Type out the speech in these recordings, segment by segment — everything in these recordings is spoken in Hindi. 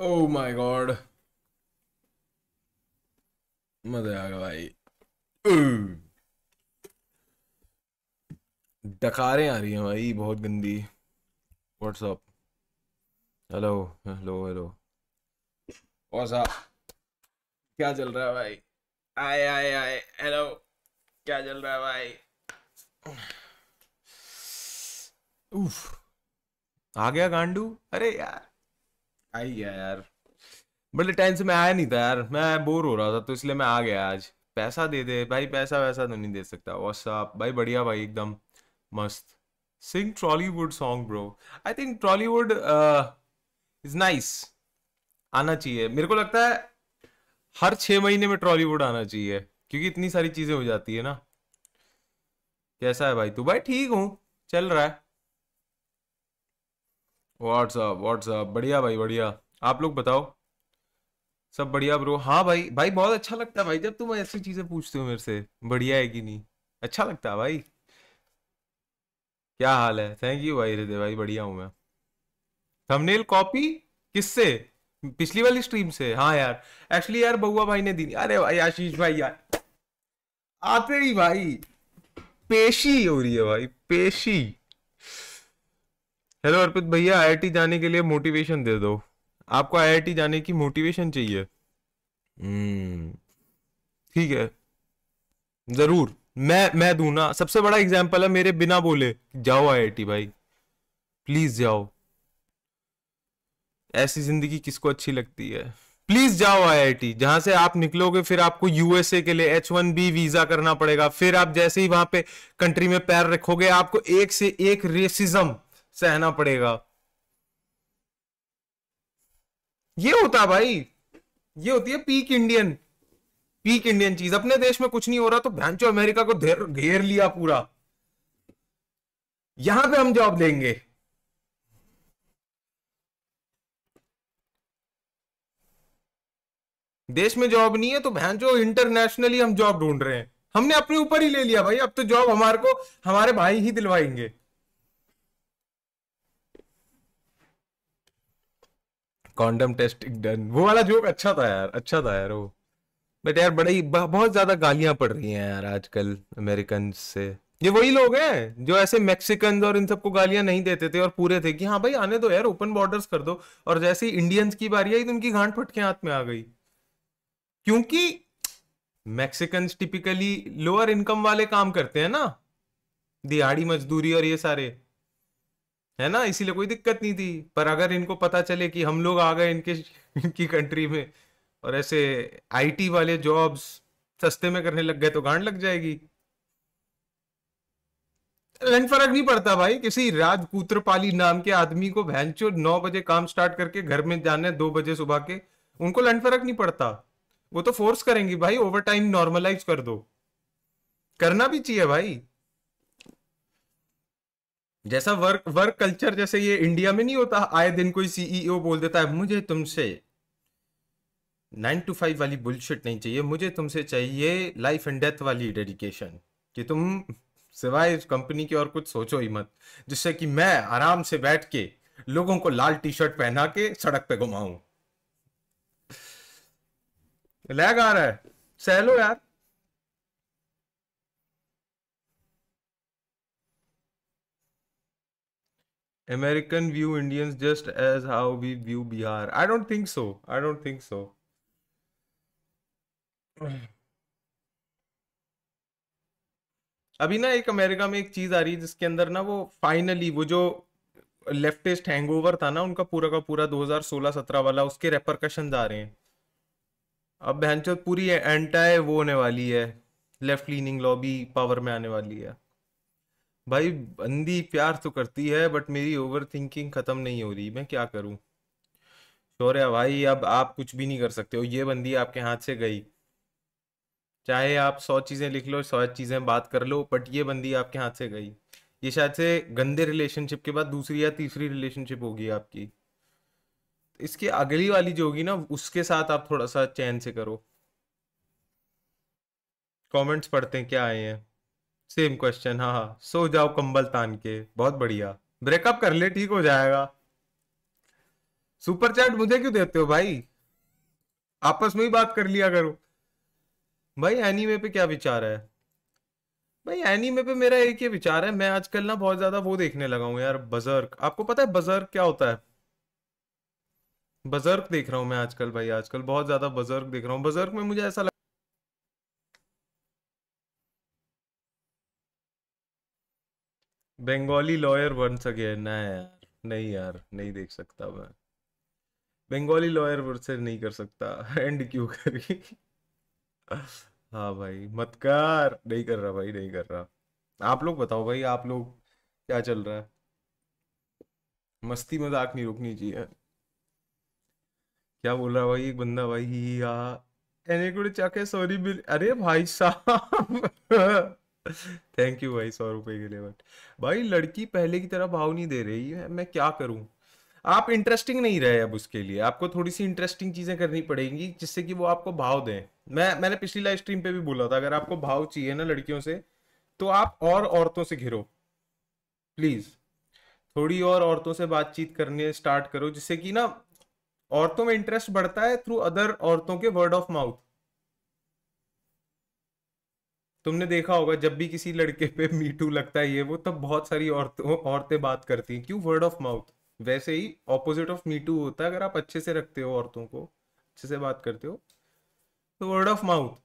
ओ माय गॉड, मजा आ गया भाई। उह, डकारें आ रही हैं भाई बहुत गंदी। What's up. Hello hello hello. What's up. क्या चल रहा है भाई? आए आए आए, हेलो। क्या चल रहा है भाई? उफ। आ गया गांडू। अरे यार, आई गया यार। बड़े टाइम से मैं आया नहीं था यार, मैं बोर हो रहा था तो इसलिए मैं आ गया आज। पैसा दे दे भाई, पैसा वैसा तो नहीं दे सकता। व्हाट्सअप भाई, बढ़िया भाई, एकदम मस्त। Sing Trollywood song bro. I think Trollywood is nice. आना चाहिए मेरे को लगता है। हर 6 महीने में ट्रॉलीवुड आना चाहिए, क्योंकि इतनी सारी चीजें हो जाती है ना। कैसा है भाई तू? भाई ठीक हूँ, चल रहा है। व्हाट्सअप व्हाट्सअप, बढ़िया भाई बढ़िया। आप लोग बताओ। सब बढ़िया ब्रो। हाँ भाई, भाई बहुत अच्छा लगता है भाई जब तुम ऐसी चीजें पूछते हो मेरे से। बढ़िया है कि नहीं? अच्छा लगता है भाई। क्या हाल है? थैंक यू भाई हृदय भाई, बढ़िया हूँ मैं। Thumbnail copy? किससे? पिछली वाली स्ट्रीम से? हाँ यार। एक्चुअली यार बउआ भाई ने दी। अरे भाई आशीष भाई यार, आते ही भाई पेशी हो रही है भाई, पेशी। हेलो अर्पित भैया, आईआईटी जाने के लिए मोटिवेशन दे दो। आपको आईआईटी जाने की मोटिवेशन चाहिए? हम्म। ठीक है, जरूर। मैं दूं ना। सबसे बड़ा एग्जाम्पल है मेरे बिना बोले, जाओ आईआईटी भाई, प्लीज जाओ। ऐसी जिंदगी किसको अच्छी लगती है? प्लीज जाओ आईआईटी। जहां से आप निकलोगे फिर आपको यूएसए के लिए H1B वीजा करना पड़ेगा। फिर आप जैसे ही वहां पे कंट्री में पैर रखोगे आपको एक से एक रेसिज्म सहना पड़ेगा। ये होता है भाई, ये होती है पीक इंडियन। पीक इंडियन चीज। अपने देश में कुछ नहीं हो रहा तो भैंचो अमेरिका को घेर घेर लिया पूरा। यहां पे हम जॉब लेंगे। देश में जॉब नहीं है तो भैंचो इंटरनेशनली हम जॉब ढूंढ रहे हैं। हमने अपने ऊपर ही ले लिया भाई, अब तो जॉब हमारे को हमारे भाई ही दिलवाएंगे। कॉन्डम टेस्टिंग डन, वो वाला जोक अच्छा था यार, अच्छा था यार वो। बट यार बड़ी बहुत ज्यादा गालियां पड़ रही हैं यार आजकल अमेरिकन से। ये वही लोग हैं जो ऐसे मैक्सिकन और इन सबको गालियां नहीं देते थे और पूरे थे कि हाँ भाई आने दो यार, ओपन बॉर्डर्स कर दो। और जैसे ही इंडियंस की बारी आई तो उनकी गांड फट के हाथ में आ गई। क्योंकि मैक्सिकन्स टिपिकली लोअर इनकम वाले काम करते हैं ना, दिहाड़ी मजदूरी और ये सारे, है ना, इसीलिए कोई दिक्कत नहीं थी। पर अगर इनको पता चले कि हम लोग आ गए इनके इनकी कंट्री में और ऐसे आईटी वाले जॉब्स सस्ते में करने लग गए तो गांड लग जाएगी। रंग फर्क नहीं पड़ता भाई, किसी राजपूत्रपाली नाम के आदमी को भैंचो 9 बजे काम स्टार्ट करके घर में जाने 2 बजे सुबह के, उनको लंड फर्क नहीं पड़ता। वो तो फोर्स करेंगी भाई, ओवर टाइम नॉर्मलाइज कर दो। करना भी चाहिए भाई। जैसा वर्क वर्क कल्चर जैसे ये इंडिया में नहीं होता, आए दिन कोई सीईओ बोल देता है मुझे तुमसे 9 to 5 वाली बुलशिट नहीं चाहिए, मुझे तुमसे चाहिए लाइफ एंड डेथ वाली डेडिकेशन, कि तुम सिवाय इस कंपनी की और कुछ सोचो ही मत, जिससे कि मैं आराम से बैठ के लोगों को लाल टी शर्ट पहना के सड़क पे घुमाऊं। लैग आ रहा है, सह लो यार। American view Indians just as how we view Bihar? I don't think so, I don't think so. अभी ना एक अमेरिका में एक चीज आ रही है जिसके अंदर ना वो फाइनली वो जो लेफ्टिस्ट हैंगओवर था ना उनका पूरा का पूरा 2016-17 वाला, उसके रेपरकशन आ रहे हैं। अब बहनचोद पूरी एंटाई वो होने वाली है, लेफ्ट लीनिंग लॉबी पावर में आने वाली है। भाई बंदी प्यार तो करती है बट मेरी ओवर थिंकिंग खत्म नहीं हो रही, मैं क्या करूं? शौर्य भाई अब आप कुछ भी नहीं कर सकते हो, ये बंदी आपके हाथ से गई। चाहे आप 100 चीजें लिख लो, 100 चीजें बात कर लो, बट ये बंदी आपके हाथ से गई। ये शायद से गंदे रिलेशनशिप के बाद दूसरी या तीसरी रिलेशनशिप होगी आपकी। इसकी अगली वाली जो होगी ना उसके साथ आप थोड़ा सा चैन से करो। कमेंट्स पढ़ते हैं क्या आए हैं। सेम क्वेश्चन, हाँ हाँ, सो जाओ कंबल तान के, बहुत बढ़िया। ब्रेकअप कर ले, ठीक हो जाएगा। सुपर चैट मुझे क्यों देते हो भाई? आपस में ही बात कर लिया करो। भाई एनीमे पे क्या विचार है? भाई एनीमे पे मेरा एक ही विचार है, मैं आजकल ना बहुत ज्यादा वो देखने लगा हूँ यार, बजर्क। आपको पता है बजर्क क्या होता है? बजर्क देख रहा हूँ मैं आजकल भाई, आजकल बहुत ज्यादा बजर्क देख रहा हूँ। बजर्क में मुझे ऐसा बंगाली लॉयर वंस अगेन ना यार, नहीं यार, नहीं देख सकता मैं। बंगाली लॉयर वर्सेस नहीं कर सकता। एंड क्यों करी? हाँ भाई मत कर, नहीं कर रहा भाई, नहीं कर रहा। आप लोग बताओ भाई, आप लोग क्या चल रहा है? मस्ती मजाक नहीं रुकनी चाहिए। क्या बोल रहा है भाई एक बंदा भाई? एने कुड़े चाके सॉरी बिल, अरे भाई साहब। थैंक यू भाई 100 रुपए के लिए, बट भाई लड़की पहले की तरह भाव नहीं दे रही है, मैं क्या करूं? आप इंटरेस्टिंग नहीं रहे अब, उसके लिए आपको थोड़ी सी इंटरेस्टिंग चीजें करनी पड़ेंगी जिससे कि वो आपको भाव दें। मैंने पिछली लाइव स्ट्रीम पे भी बोला था, अगर आपको भाव चाहिए ना लड़कियों से, तो आप और औरतों से घिरो, प्लीज। थोड़ी और औरतों से बातचीत करने स्टार्ट करो, जिससे कि ना औरतों में इंटरेस्ट बढ़ता है थ्रू अदर औरतों के वर्ड ऑफ माउथ। तुमने देखा होगा जब भी किसी लड़के पे मीटू लगता है ये वो, तब बहुत सारी औरतें बात करती हैं, क्यों? Word of mouth. वैसे ही ऑपोजिट ऑफ मीटू होता है, अगर आप अच्छे से रखते हो औरतों को, अच्छे से बात करते हो, तो word of mouth.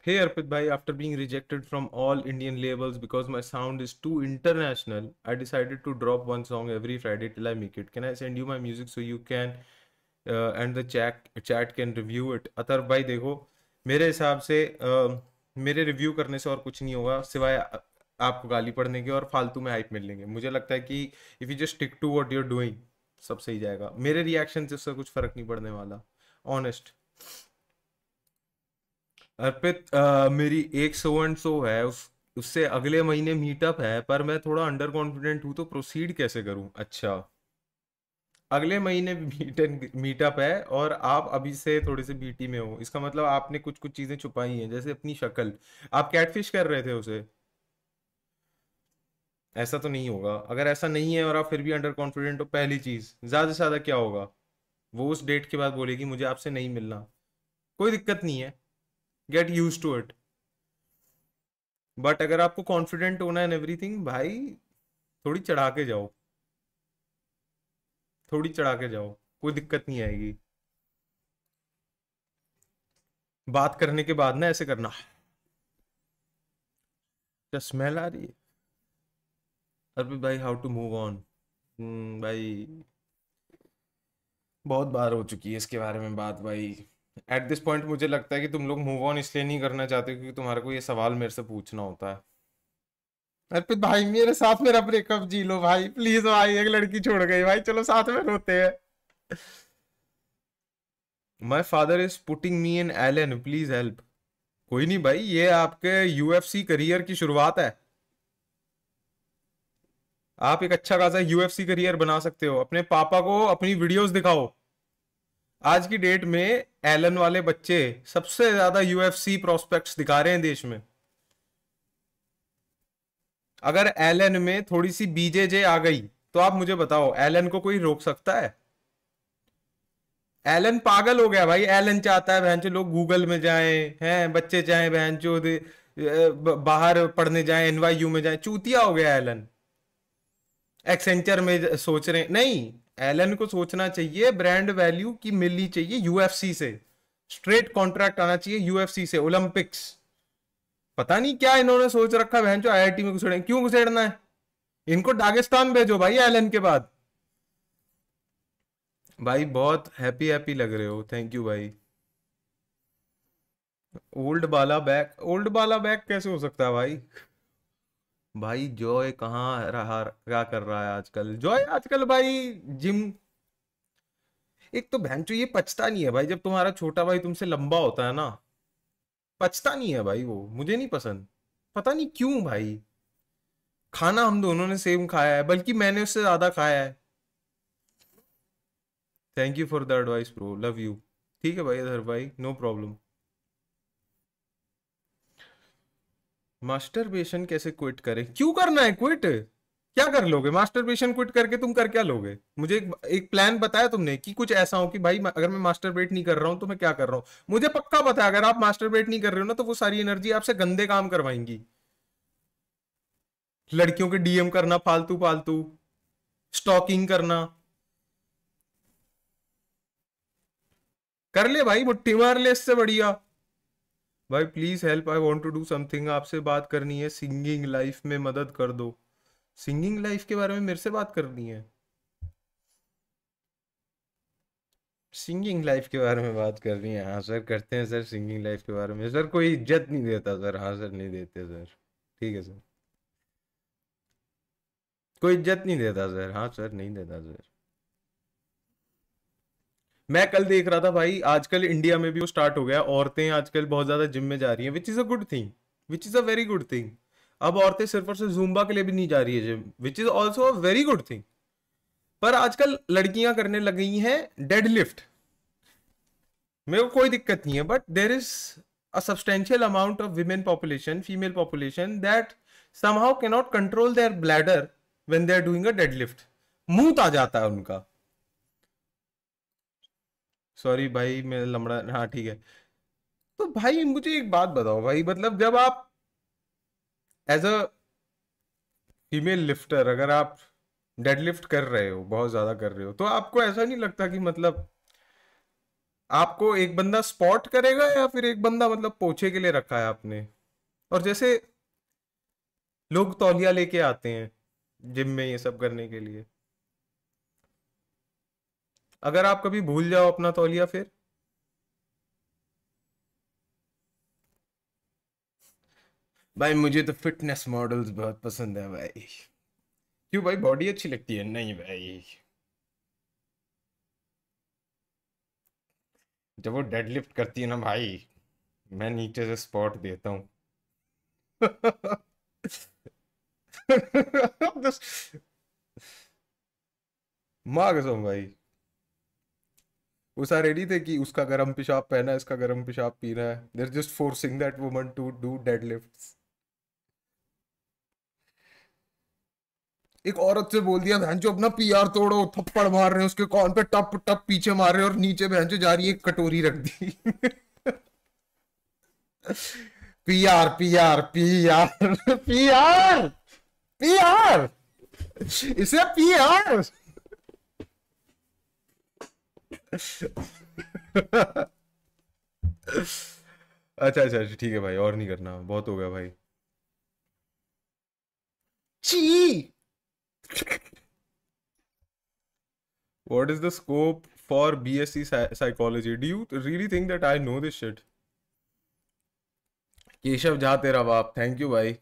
Hey Arpit bhai, after being rejected from all Indian labels because my sound is too international, I decided to drop one song every Friday till I make it. Can I send you my music so you can and the chat can review it? अतर भाई देखो, मेरे हिसाब से मेरे रिव्यू करने से और कुछ नहीं होगा सिवाय आपको गाली पड़ने के और फालतू में हाइप मिलने के। मुझे लगता है कि if you just stick to what you are doing, सब सही जाएगा। मेरे रिएक्शन से उससे कुछ फर्क नहीं पड़ने वाला, ऑनेस्ट। अर्पित मेरी एक सो एंड सो है, उससे अगले महीने मीटअप है, पर मैं थोड़ा अंडर कॉन्फिडेंट हूँ, तो प्रोसीड कैसे करूँ? अच्छा, अगले महीने मीटअप है और आप अभी से थोड़े से बीटी में हो, इसका मतलब आपने कुछ कुछ चीजें छुपाई हैं, जैसे अपनी शक्ल। आप कैटफिश कर रहे थे उसे? ऐसा तो नहीं होगा। अगर ऐसा नहीं है और आप फिर भी अंडर कॉन्फिडेंट हो, पहली चीज ज्यादा से ज्यादा क्या होगा, वो उस डेट के बाद बोलेगी मुझे आपसे नहीं मिलना। कोई दिक्कत नहीं है, get used to it. But अगर आपको कॉन्फिडेंट होना है एवरीथिंग भाई, थोड़ी चढ़ा के जाओ, थोड़ी चढ़ा के जाओ, कोई दिक्कत नहीं आएगी। बात करने के बाद ना ऐसे करना। क्या स्मेल आ रही है? अरे भाई हाउ टू मूव ऑन। भाई बहुत बार हो चुकी है इसके बारे में बात भाई। एट दिस पॉइंट मुझे लगता है कि तुम लोग मूव ऑन इसलिए नहीं करना चाहते क्योंकि तुम्हारे को ये सवाल मेरे से पूछना होता है। अर्पित भाई मेरे साथ मेरा ब्रेकअप जी लो भाई, प्लीज भाई, एक लड़की छोड़ गई भाई, चलो साथ में रोते हैं। My father is putting me in Allen, please help. कोई नहीं भाई, ये आपके यूएफसी करियर की शुरुआत है। आप एक अच्छा खासा यूएफसी करियर बना सकते हो। अपने पापा को अपनी वीडियोस दिखाओ। आज की डेट में एलन वाले बच्चे सबसे ज्यादा यूएफसी प्रोस्पेक्ट्स दिखा रहे हैं देश में। अगर एलन में थोड़ी सी बीजेजे आ गई, तो आप मुझे बताओ एलन को कोई रोक सकता है? एलन पागल हो गया भाई, एलन चाहता है बहन चो लोग गूगल में जाएं, हैं बच्चे चाहे बहन चो बाहर पढ़ने जाएं, एनवाईयू में जाएं। चूतिया हो गया एलन। एक्सेंचर में सोच रहे नहीं। एलन को सोचना चाहिए ब्रांड वैल्यू की मिलनी चाहिए यूएफसी से, स्ट्रेट कॉन्ट्रैक्ट आना चाहिए यूएफसी से, ओलंपिक्स। पता नहीं क्या इन्होंने सोच रखा बहन जो आईआईटी में घुसेड़े, क्यों घुसेड़ना है? इनको दागिस्तान भेजो भाई एलन के बाद। भाई बहुत हैप्पी हैप्पी लग रहे हो, थैंक यू भाई। ओल्ड बाला बैक, ओल्ड बाला बैक कैसे हो सकता है भाई? भाई जॉय कहाँ रहा, क्या कर रहा है आजकल जॉय? आजकल भाई जिम। एक तो बहनचो ये पचता नहीं है भाई, जब तुम्हारा छोटा भाई तुमसे लंबा होता है ना, पचता नहीं है भाई, वो मुझे नहीं पसंद। पता नहीं क्यों भाई। खाना हम दोनों ने सेम खाया है, बल्कि मैंने उससे ज्यादा खाया है। Thank you for the advice bro, love you. ठीक है भाई अधर भाई, नो प्रॉब्लम। मास्टरबेशन कैसे क्विट करें? क्यों करना है क्विट? क्या कर लोगे? मास्टरबेशन क्विट करके तुम कर क्या लोगे? मुझे एक प्लान बताया तुमने कि कुछ ऐसा हो कि भाई अगर मैं मास्टरबेट नहीं कर रहा हूं तो मैं क्या कर रहा हूं? मुझे पक्का पता है अगर आप मास्टरबेट नहीं कर रहे हो ना तो वो सारी एनर्जी आपसे गंदे काम करवाएंगी। लड़कियों के डीएम करना फालतू फालतू, स्टॉकिंग करना। कर ले भाई, मुट्ठी मार ले, इससे बढ़िया। भाई please help, I want to do something, आपसे बात करनी है, सिंगिंग लाइफ में मदद कर दो। सिंगिंग लाइफ के बारे में मेरे से बात करनी है? सिंगिंग लाइफ के बारे में बात करनी है? हाँ सर, करते हैं सर सिंगिंग लाइफ के बारे में। सर कोई इज्जत नहीं देता सर। हाँ सर, नहीं देते सर। ठीक है सर। कोई इज्जत नहीं देता सर। हाँ सर, नहीं देता सर। मैं कल देख रहा था भाई, आजकल इंडिया में भी वो स्टार्ट हो गया, औरतें आजकल बहुत ज्यादा जिम में जा रही हैं, which is a good thing, which is a very good thing. अब औरतें सिर्फ और सिर्फ जूम्बा के लिए भी नहीं जा रही है gym, which is also a very good thing. पर आजकल लड़कियां करने लग गई हैं डेड लिफ्ट। मेरे को कोई दिक्कत नहीं है, but there is a substantial amount of women population, female population, that somehow cannot control their bladder when they are doing a deadlift। मुंह आ जाता है उनका। सॉरी भाई, मैं लमड़ा, हाँ ठीक है। तो भाई मुझे एक बात बताओ भाई, मतलब जब आप एज अ फीमेल लिफ्टर अगर आप डेडलिफ्ट कर रहे हो, बहुत ज्यादा कर रहे हो, तो आपको ऐसा नहीं लगता कि मतलब आपको एक बंदा स्पॉट करेगा, या फिर एक बंदा मतलब पोछे के लिए रखा है आपने? और जैसे लोग तौलिया लेके आते हैं जिम में ये सब करने के लिए, अगर आप कभी भूल जाओ अपना तौलिया फिर? भाई मुझे तो फिटनेस मॉडल्स बहुत पसंद है भाई। क्यों भाई, बॉडी अच्छी लगती है? नहीं भाई, जब वो डेडलिफ्ट करती है ना भाई, मैं नीचे से स्पॉट देता हूँ। माँ कसम भाई, वो सारे रेडी थे कि उसका गरम पेशाब पहना है, इसका गरम पेशाब पीना है, they are just forcing that woman to do deadlifts. एक औरत से बोल दिया बहन जो अपना पीआर तोड़ो, थप्पड़ मार रहे हैं उसके कॉन पे, टप टप पीछे मार रहे हैं, और नीचे बहन जो जा रही है एक कटोरी रख दी। PR PR PR PR PR, इसे पीआर। अच्छा अच्छा अच्छा, ठीक है भाई, और नहीं करना, बहुत हो गया भाई। ची। What is the scope for BSc psychology? Do you really think that I know this shit? Keshav Jha तेरा बाप, थैंक यू भाई।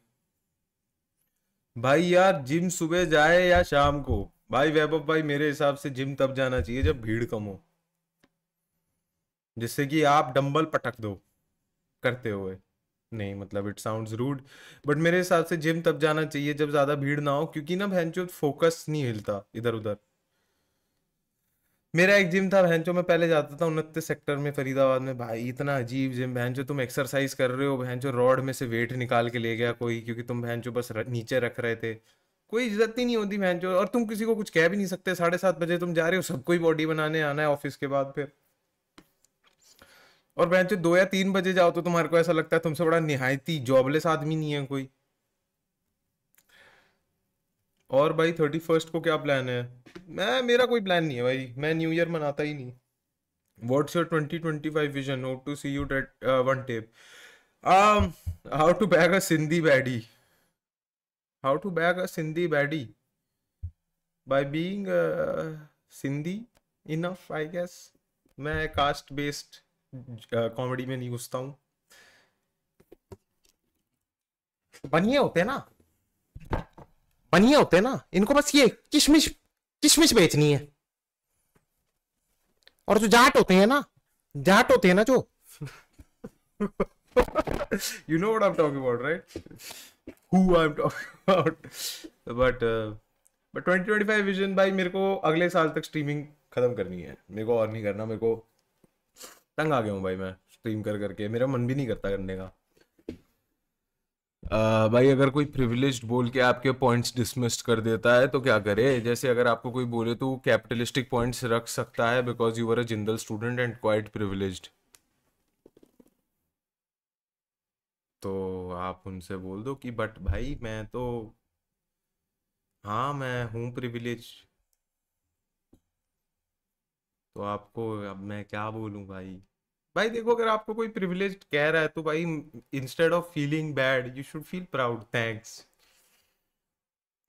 भाई यार जिम सुबह जाए या शाम को? भाई वैभव भाई, मेरे हिसाब से जिम तब जाना चाहिए जब भीड़ कम हो, जिससे कि आप डंबल पटक दो करते हुए। नहीं मतलब इट साउंड्स रूड, बट मेरे हिसाब से जिम तब जाना चाहिए जब ज्यादा भीड़ ना हो, क्योंकि ना भैंचो फोकस नहीं हिलता इधर उधर। मेरा एक जिम था भैंचो, मैं पहले जाता था 29 सेक्टर में फरीदाबाद में, भाई इतना अजीब जिम भैंचो, तुम एक्सरसाइज कर रहे हो भैंचो, रॉड में से वेट निकाल के ले गया कोई, क्योंकि तुम भैंचो बस नीचे रख रहे थे। कोई इज्जत ही नहीं होती भैंचो, और तुम किसी को कुछ कह भी नहीं सकते, 7:30 बजे तुम जा रहे हो, सबको ही बॉडी बनाने आना है ऑफिस के बाद फिर। और भैंचो 2 या 3 बजे जाओ तो तुम्हारे को ऐसा लगता है तुमसे बड़ा निहायती जॉबलेस आदमी नहीं है कोई। और भाई 31st को क्या प्लान है? मेरा कोई प्लान नहीं है भाई, मैं न्यू ईयर मनाता ही नहीं। What's your 2025 vision? Hope to see you at one tape. Um, how to bag a Sindhi baddie? How to bag a Sindhi baddie? By being Sindhi enough, I guess. मैं कास्ट बेस्ड कॉमेडी में नहीं घुसता हूँ। बनिए होते हैं ना, बनिए होते हैं ना, इनको बस ये किशमिश, किशमिश बेचनी है। और जो जाट होते हैं ना, जाट होते हैं ना जो, you know what I'm talking about, right? Who I'm talking about. But but 2025 vision भाई, मेरे को अगले साल तक स्ट्रीमिंग खत्म करनी है, मेरे को और नहीं करना, मेरे को तंग आ गया हूँ भाई मैं स्ट्रीम कर करके, मेरा मन भी नहीं करता करने का। भाई अगर कोई प्रिविलेज्ड बोल के आपके पॉइंट्स डिसमिस्ड कर देता है तो क्या करे? जैसे अगर आपको कोई बोले तो कैपिटलिस्टिक पॉइंट्स रख सकता है because you are a Jindal student and quite privileged, तो आप उनसे बोल दो कि बट भाई मैं तो, हाँ मैं हूँ प्रिविलेज। तो आपको अब मैं क्या बोलूं भाई? भाई देखो, अगर आपको कोई प्रिविलेज कह रहा है तो भाई instead of feeling bad you should feel proud, thanks.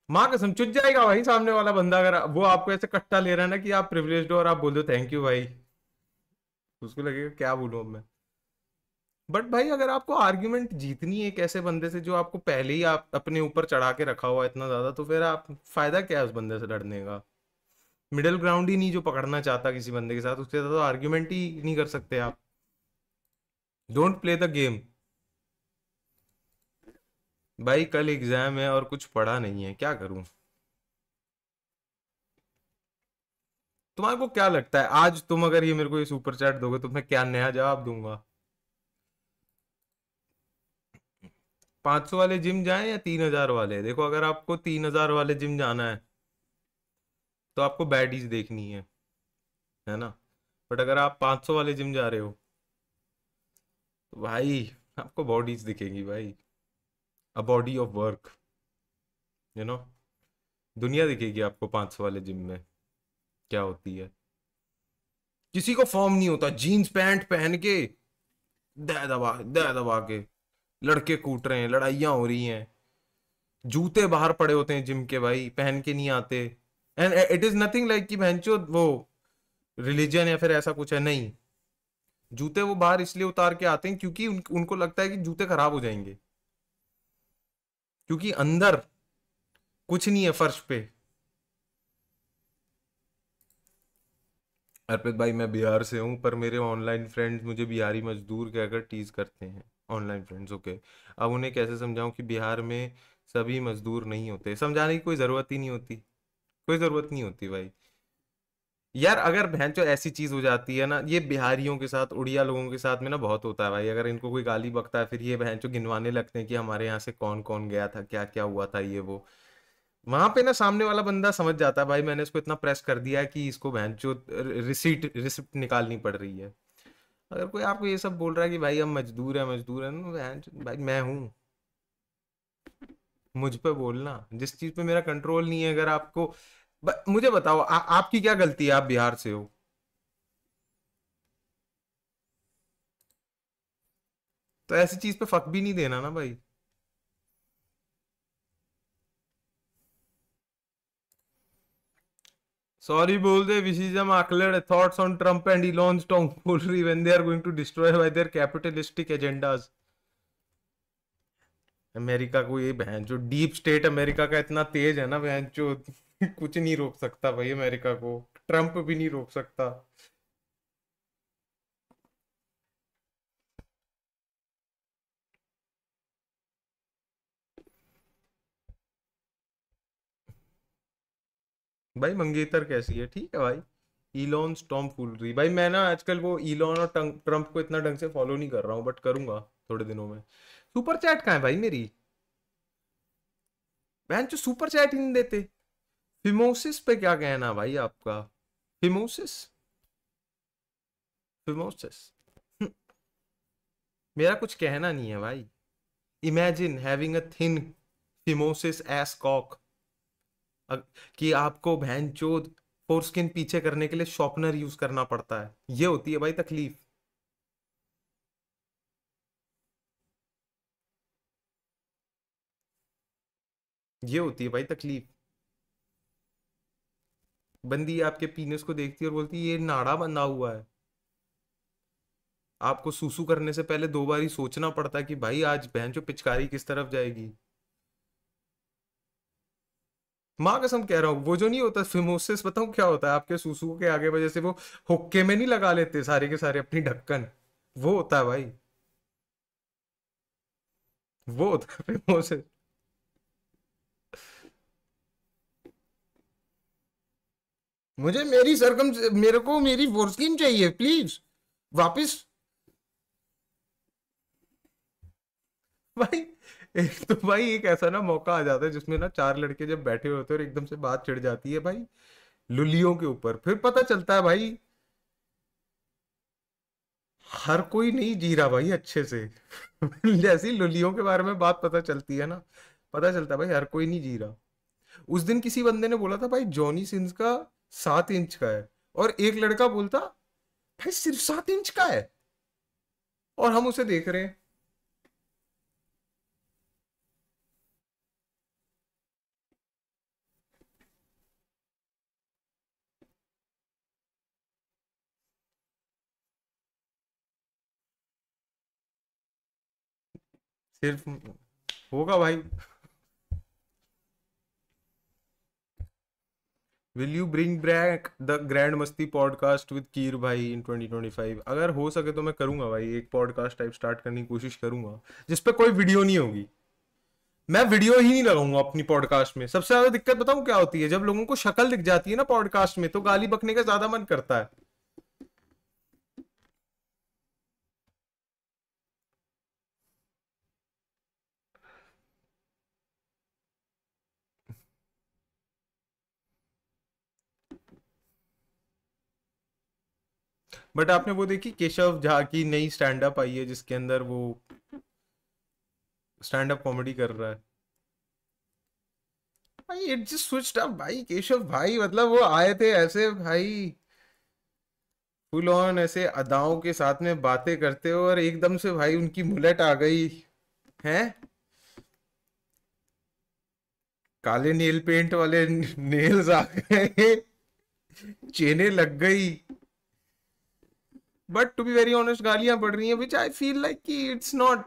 माँ कसम चुट जाएगा भाई सामने वाला बंदा, अगर वो आपको ऐसे कट्टा ले रहा है ना कि आप प्रिविलेज्ड हो और आप बोल दो थैंक यू भाई, उसको लगेगा क्या बोलूं अब मैं। बट भाई अगर आपको आर्ग्यूमेंट जीतनी है एक ऐसे बंदे से जो आपको पहले ही आप अपने ऊपर चढ़ा के रखा हुआ है इतना ज्यादा, तो फिर आप फायदा क्या है उस बंदे से लड़ने का? मिडिल ग्राउंड ही नहीं जो पकड़ना चाहता किसी बंदे के साथ, उसके साथ तो आर्ग्यूमेंट ही नहीं कर सकते आप। Don't play the game. भाई कल एग्जाम है और कुछ पढ़ा नहीं है, क्या करूं? तुम्हारे को क्या लगता है आज तुम अगर ये मेरे को ये सुपर चैट दोगे तो मैं क्या नया जवाब दूंगा? 500 वाले जिम जाएं या 3000 वाले? देखो, अगर आपको 3000 वाले जिम जाना है तो आपको बैडीज देखनी है ना? बट अगर आप 500 वाले जिम जा रहे हो तो भाई आपको बॉडीज दिखेंगी भाई, a body of work, you know. दुनिया दिखेगी आपको 500 वाले जिम में क्या होती है। किसी को फॉर्म नहीं होता, जीन्स पैंट पहन के दे दबा के लड़के कूट रहे हैं, लड़ाइयाँ हो रही हैं, जूते बाहर पड़े होते हैं जिम के भाई, पहन के नहीं आते। And it is nothing like कि भैंचो वो रिलीजन या फिर ऐसा कुछ है, नहीं। जूते वो बाहर इसलिए उतार के आते हैं क्योंकि उनको लगता है कि जूते खराब हो जाएंगे, क्योंकि अंदर कुछ नहीं है फर्श पे। अर्पित भाई मैं बिहार से हूँ पर मेरे ऑनलाइन फ्रेंड्स मुझे बिहारी मजदूर कहकर टीज करते हैं। Online friends, okay. अब उन्हें कैसे समझाऊं कि बिहार में सभी मजदूर नहीं होते? समझाने की कोई जरूरत ही नहीं होती, कोई जरूरत नहीं होती भाई। यार अगर भैंचो ऐसी चीज हो जाती है ना, ये बिहारियों के साथ उड़िया लोगों के साथ में ना बहुत होता है भाई, अगर इनको कोई गाली बकता है फिर ये भैंचो गिनवाने लगते हैं कि हमारे यहाँ से कौन कौन गया था, क्या क्या हुआ था, ये वो। वहां पे ना सामने वाला बंदा समझ जाता है भाई मैंने इसको इतना प्रेस कर दिया है कि इसको भैंचो रिसिप्ट निकालनी पड़ रही है। अगर कोई आपको ये सब बोल रहा है कि भाई हम मजदूर है ना, भाई मैं हूँ, मुझ पे बोलना जिस चीज पे मेरा कंट्रोल नहीं है। अगर आपको मुझे बताओ आपकी क्या गलती है? आप बिहार से हो तो ऐसी चीज पे फक भी नहीं देना ना भाई। सॉरी बोल दे, विशिजम आकलेड thoughts on Trump and Elon's tomfoolery when they are going to destroy by their capitalistic agendas. America को ये बहन जो डीप स्टेट अमेरिका का इतना तेज है ना बहन जो कुछ नहीं रोक सकता भाई अमेरिका को, ट्रम्प भी नहीं रोक सकता। भाई मंगेतर कैसी है? ठीक है भाई। इलॉन टॉम फुलरी, भाई मैं ना आजकल वो इलॉन और ट्रम्प को इतना ढंग से फॉलो नहीं कर रहा हूँ, बट करूंगा थोड़े दिनों में। सुपर चैट कहाँ है भाई मेरी? बहन जो सुपर चैट ही नहीं देते। फिमोसिस पे क्या कहना भाई आपका? फिमोसिस, फिमोसिस मेरा कुछ कहना नहीं है भाई। Imagine having a thin phimosis ass cock, कि आपको बहन चोद फोरस्किन पीछे करने के लिए शॉर्पनर यूज करना पड़ता है, ये होती है भाई तकलीफ। ये होती है भाई तकलीफ। बंदी आपके पीनस को देखती है और बोलती है ये नाड़ा बंधा हुआ है। आपको सूसू करने से पहले दो बार ही सोचना पड़ता है कि भाई आज बहन जो पिचकारी किस तरफ जाएगी। माँ कसम कह रहा हूँ, वो जो नहीं होता फिमोसिस, बताऊँ क्या होता है? आपके सूसू के आगे वजह से वो हुक्के में नहीं लगा लेते सारे के सारे अपनी ढक्कन, वो होता है भाई, वो होता है फिमोसिस। मुझे मेरी सरकम, मेरे को मेरी फोरस्किन चाहिए प्लीज वापिस। भाई एक तो भाई एक ऐसा ना मौका आ जाता है जिसमें ना चार लड़के जब बैठे होते हैं और एकदम से बात चिढ़ जाती है भाई लुलियों के ऊपर, फिर पता चलता है भाई हर कोई नहीं जी रहा भाई अच्छे से। जैसी लुलियों के बारे में बात पता चलती है ना, पता चलता है भाई हर कोई नहीं जी रहा। उस दिन किसी बंदे ने बोला था भाई जॉनी सिंस का 7 इंच का है, और एक लड़का बोलता भाई सिर्फ 7 इंच का है, और हम उसे देख रहे हैं। सिर्फ होगा भाई। Will you bring back the grand मस्ती पॉडकास्ट विद कीर भाई इन 2025? अगर हो सके तो मैं करूंगा भाई, एक पॉडकास्ट टाइप स्टार्ट करने की कोशिश करूंगा जिसपे कोई वीडियो नहीं होगी। मैं वीडियो ही नहीं लगाऊंगा अपनी पॉडकास्ट में। सबसे ज्यादा दिक्कत बताऊं क्या होती है, जब लोगों को शक्ल दिख जाती है ना पॉडकास्ट में तो गाली बकने का ज्यादा मन करता है। बट आपने वो देखी केशव झा की नई स्टैंड अप आई है जिसके अंदर वो स्टैंड अप कॉमेडी कर रहा है? भाई इट जस्ट स्विच्ड अप भाई। केशव भाई मतलब वो आए थे ऐसे भाई फुल ऑन ऐसे अदाओं के साथ में बातें करते हो, और एकदम से भाई उनकी मुलेट आ गई है, काले नेल पेंट वाले नेल्स आ गए, चेनें लग गई। But to be very honest गालियां पड़ रही हैं विच आई फील लाइक कि इट्स नॉट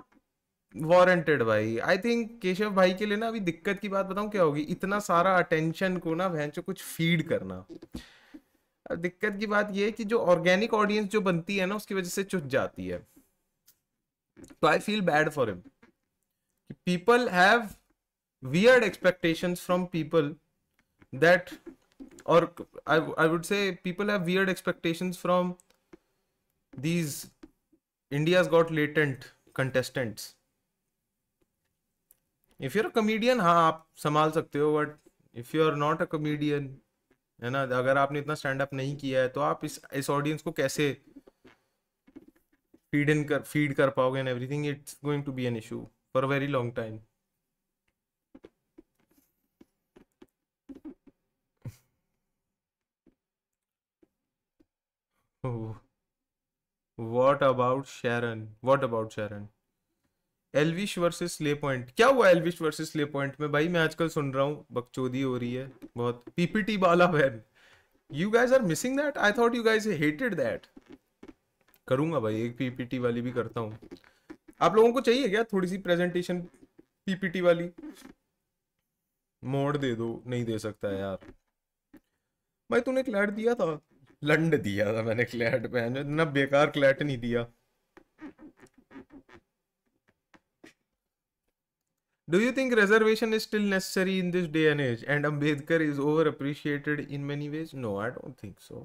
वारंटेड भाई। आई थिंक केशव भाई के लिए ना अभी दिक्कत की बात बताऊं क्या होगी, इतना सारा अटेंशन को ना भैंचो कुछ फीड करना। अब दिक्कत की बात ये है कि जो ऑर्गेनिक ऑडियंस जो बनती है ना उसकी वजह से चुट जाती है। तो I feel bad for him. People have weird expectations from people that, or I would say people have weird expectations from these India's Got Latent contestants. If you're a comedian हाँ आप संभाल सकते हो, but if you are not a comedian, है ना, अगर आपने इतना स्टैंड अप नहीं किया है तो आप इस ऑडियंस को कैसे फीड कर पाओगे and everything, it's going to be an issue for a very long time. What about Sharon, what about Sharon? Elvish versus Le Point, क्या हुआ एलविश वर्सेस ले पॉइंट में भाई? मैं आजकल सुन रहा हूँ बकचोदी हो रही है बहुत, पीपीटी वाला वैन। You guys are missing that, I thought you guys hated that. करूंगा भाई, एक पीपीटी वाली भी करता हूँ। आप लोगों को चाहिए क्या थोड़ी सी प्रेजेंटेशन पीपीटी वाली? मोड दे दो, नहीं दे सकता है यार। भाई तूने क्लैट दिया था? लंड दिया था मैंने क्लैट पे, ना बेकार क्लैट नहीं दिया। Do you think reservation is still necessary in this day and age and Ambedkar is overappreciated in many ways? No, I don't think so.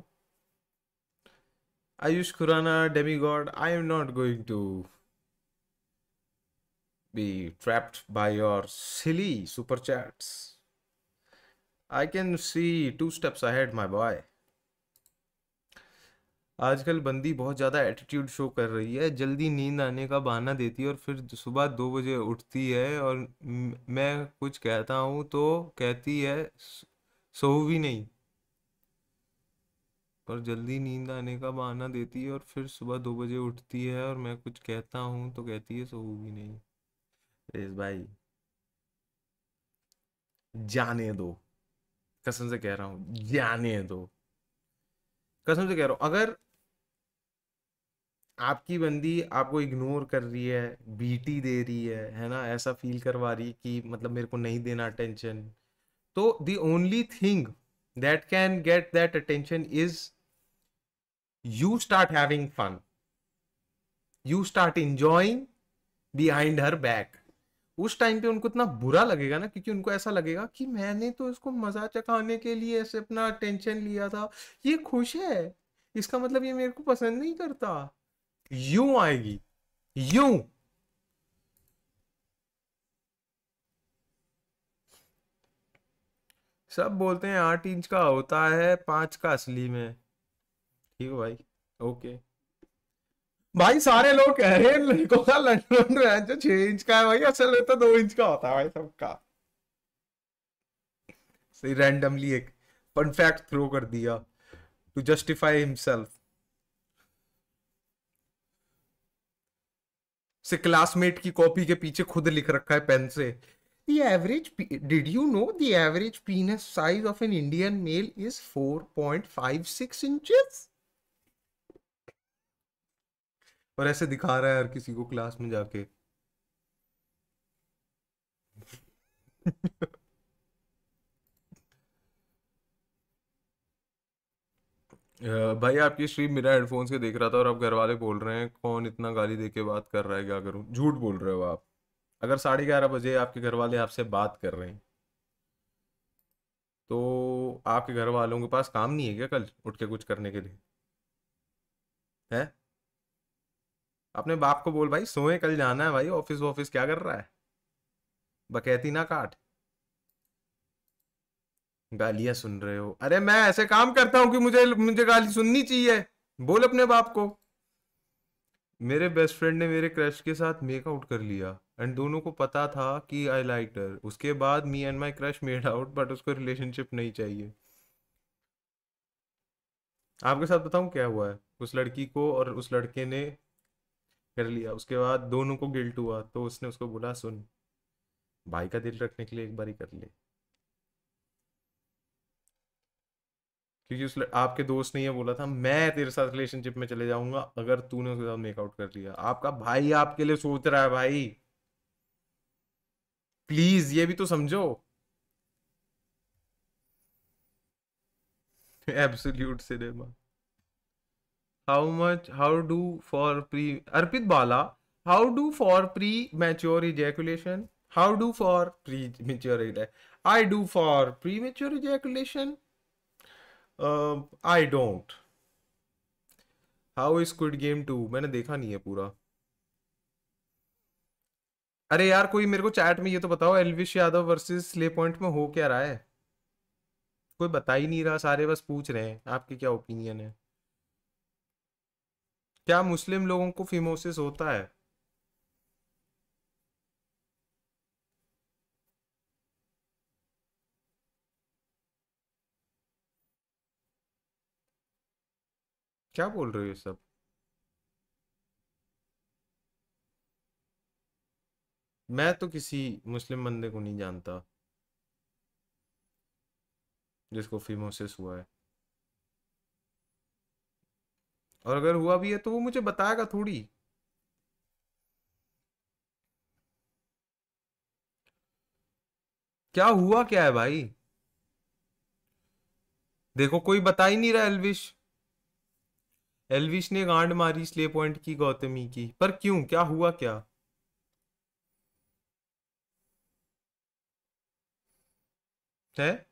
Ayush Khurana, demigod, I am not going to be trapped by your silly super chats. I can see 2 steps ahead, my boy. आजकल बंदी बहुत ज़्यादा एटीट्यूड शो कर रही है, जल्दी नींद आने का बहाना देती है और फिर सुबह 2 बजे उठती है, और मैं कुछ कहता हूँ तो कहती है सो भी नहीं। पर जल्दी नींद आने का बहाना देती है और फिर सुबह 2 बजे उठती है, और मैं कुछ कहता हूँ तो कहती है सो भी नहीं। रेस भाई जाने दो, कसम से कह रहा हूँ जाने दो, कसम से कह रहा हूँ। अगर आपकी बंदी आपको इग्नोर कर रही है, बीटी दे रही है ना, ऐसा फील करवा रही है कि मतलब मेरे को नहीं देना अटेंशन, तो the only thing that can get that attention is you start having fun, you start enjoying behind her back. उस टाइम पे उनको इतना बुरा लगेगा ना, क्योंकि उनको ऐसा लगेगा कि मैंने तो इसको मजा चखाने के लिए ऐसे अपना अटेंशन लिया था, ये खुश है, इसका मतलब ये मेरे को पसंद नहीं करता। यूं आएगी, यूं। सब बोलते हैं 8 इंच का होता है, 5 का असली में। ठीक है भाई। ओके भाई, सारे लोग कह रहे हैं लड़कों का लंडन है जो 6 इंच का है, भाई असल में तो 2 इंच का होता है भाई सबका। सही रैंडमली एक फन फैक्ट थ्रो कर दिया टू जस्टिफाई हिमसेल्फ। से क्लासमेट की कॉपी के पीछे खुद लिख रखा है पेन से, The average, did you know the average penis size of an Indian male is 4.56 inches? और ऐसे दिखा रहा है हर किसी को क्लास में जाके। भाई आपकी स्ट्रीम मेरा हेडफोन्स के देख रहा था और अब घर वाले बोल रहे हैं कौन इतना गाली दे के बात कर रहा है, क्या करूं? झूठ बोल रहे हो आप। अगर 11:30 बजे आपके घर वाले आपसे बात कर रहे हैं तो आपके घर वालों के पास काम नहीं है क्या कल उठ के कुछ करने के लिए? है? अपने बाप को बोल भाई सोए, कल जाना है भाई ऑफिस। ऑफिस क्या कर रहा है? बकैती ना काट। गालियां सुन रहे हो? अरे मैं ऐसे काम करता हूँ कि मुझे मुझे गाली सुननी चाहिए। बोल अपने बाप को। मेरे बेस्ट फ्रेंड ने मेरे क्रश के साथ मेकआउट कर लिया एंड दोनों को पता था कि आई लाइक हर। उसके बाद me and my crush made out but उसको रिलेशनशिप नहीं चाहिए। आपके साथ बताऊं क्या हुआ है? उस लड़की को और उस लड़के ने कर लिया, उसके बाद दोनों को गिल्ट हुआ तो उसने उसको बोला सुन, भाई का दिल रखने के लिए एक बार ही कर ले। क्योंकि आपके दोस्त ने ये बोला था मैं तेरे साथ रिलेशनशिप में चले जाऊंगा अगर तूने उसके साथ मेकआउट कर लिया। आपका भाई आपके लिए सोच रहा है भाई, प्लीज ये भी तो समझो। Absolute cinema. How do for pre, Arpit Bala, how do for pre mature ejaculation, how do for pre mature, I do for pre mature ejaculation, I don't. How is squid game 2? मैंने देखा नहीं है पूरा। अरे यार कोई मेरे को चैट में ये तो बताओ, Elvish Yadav versus slay point में हो क्या रहा है? कोई बता ही नहीं रहा, सारे बस पूछ रहे हैं आपके क्या ओपिनियन है। क्या मुस्लिम लोगों को फिमोसिस होता है? क्या बोल रहे हो ये सब? मैं तो किसी मुस्लिम बंदे को नहीं जानता जिसको फिमोसिस हुआ है। और अगर हुआ भी है तो वो मुझे बताएगा थोड़ी। क्या हुआ क्या है भाई? देखो कोई बता ही नहीं रहा। एल्विश, एल्विश ने गांड मारी स्ले पॉइंट की गौतमी की, पर क्यों, क्या हुआ क्या? है?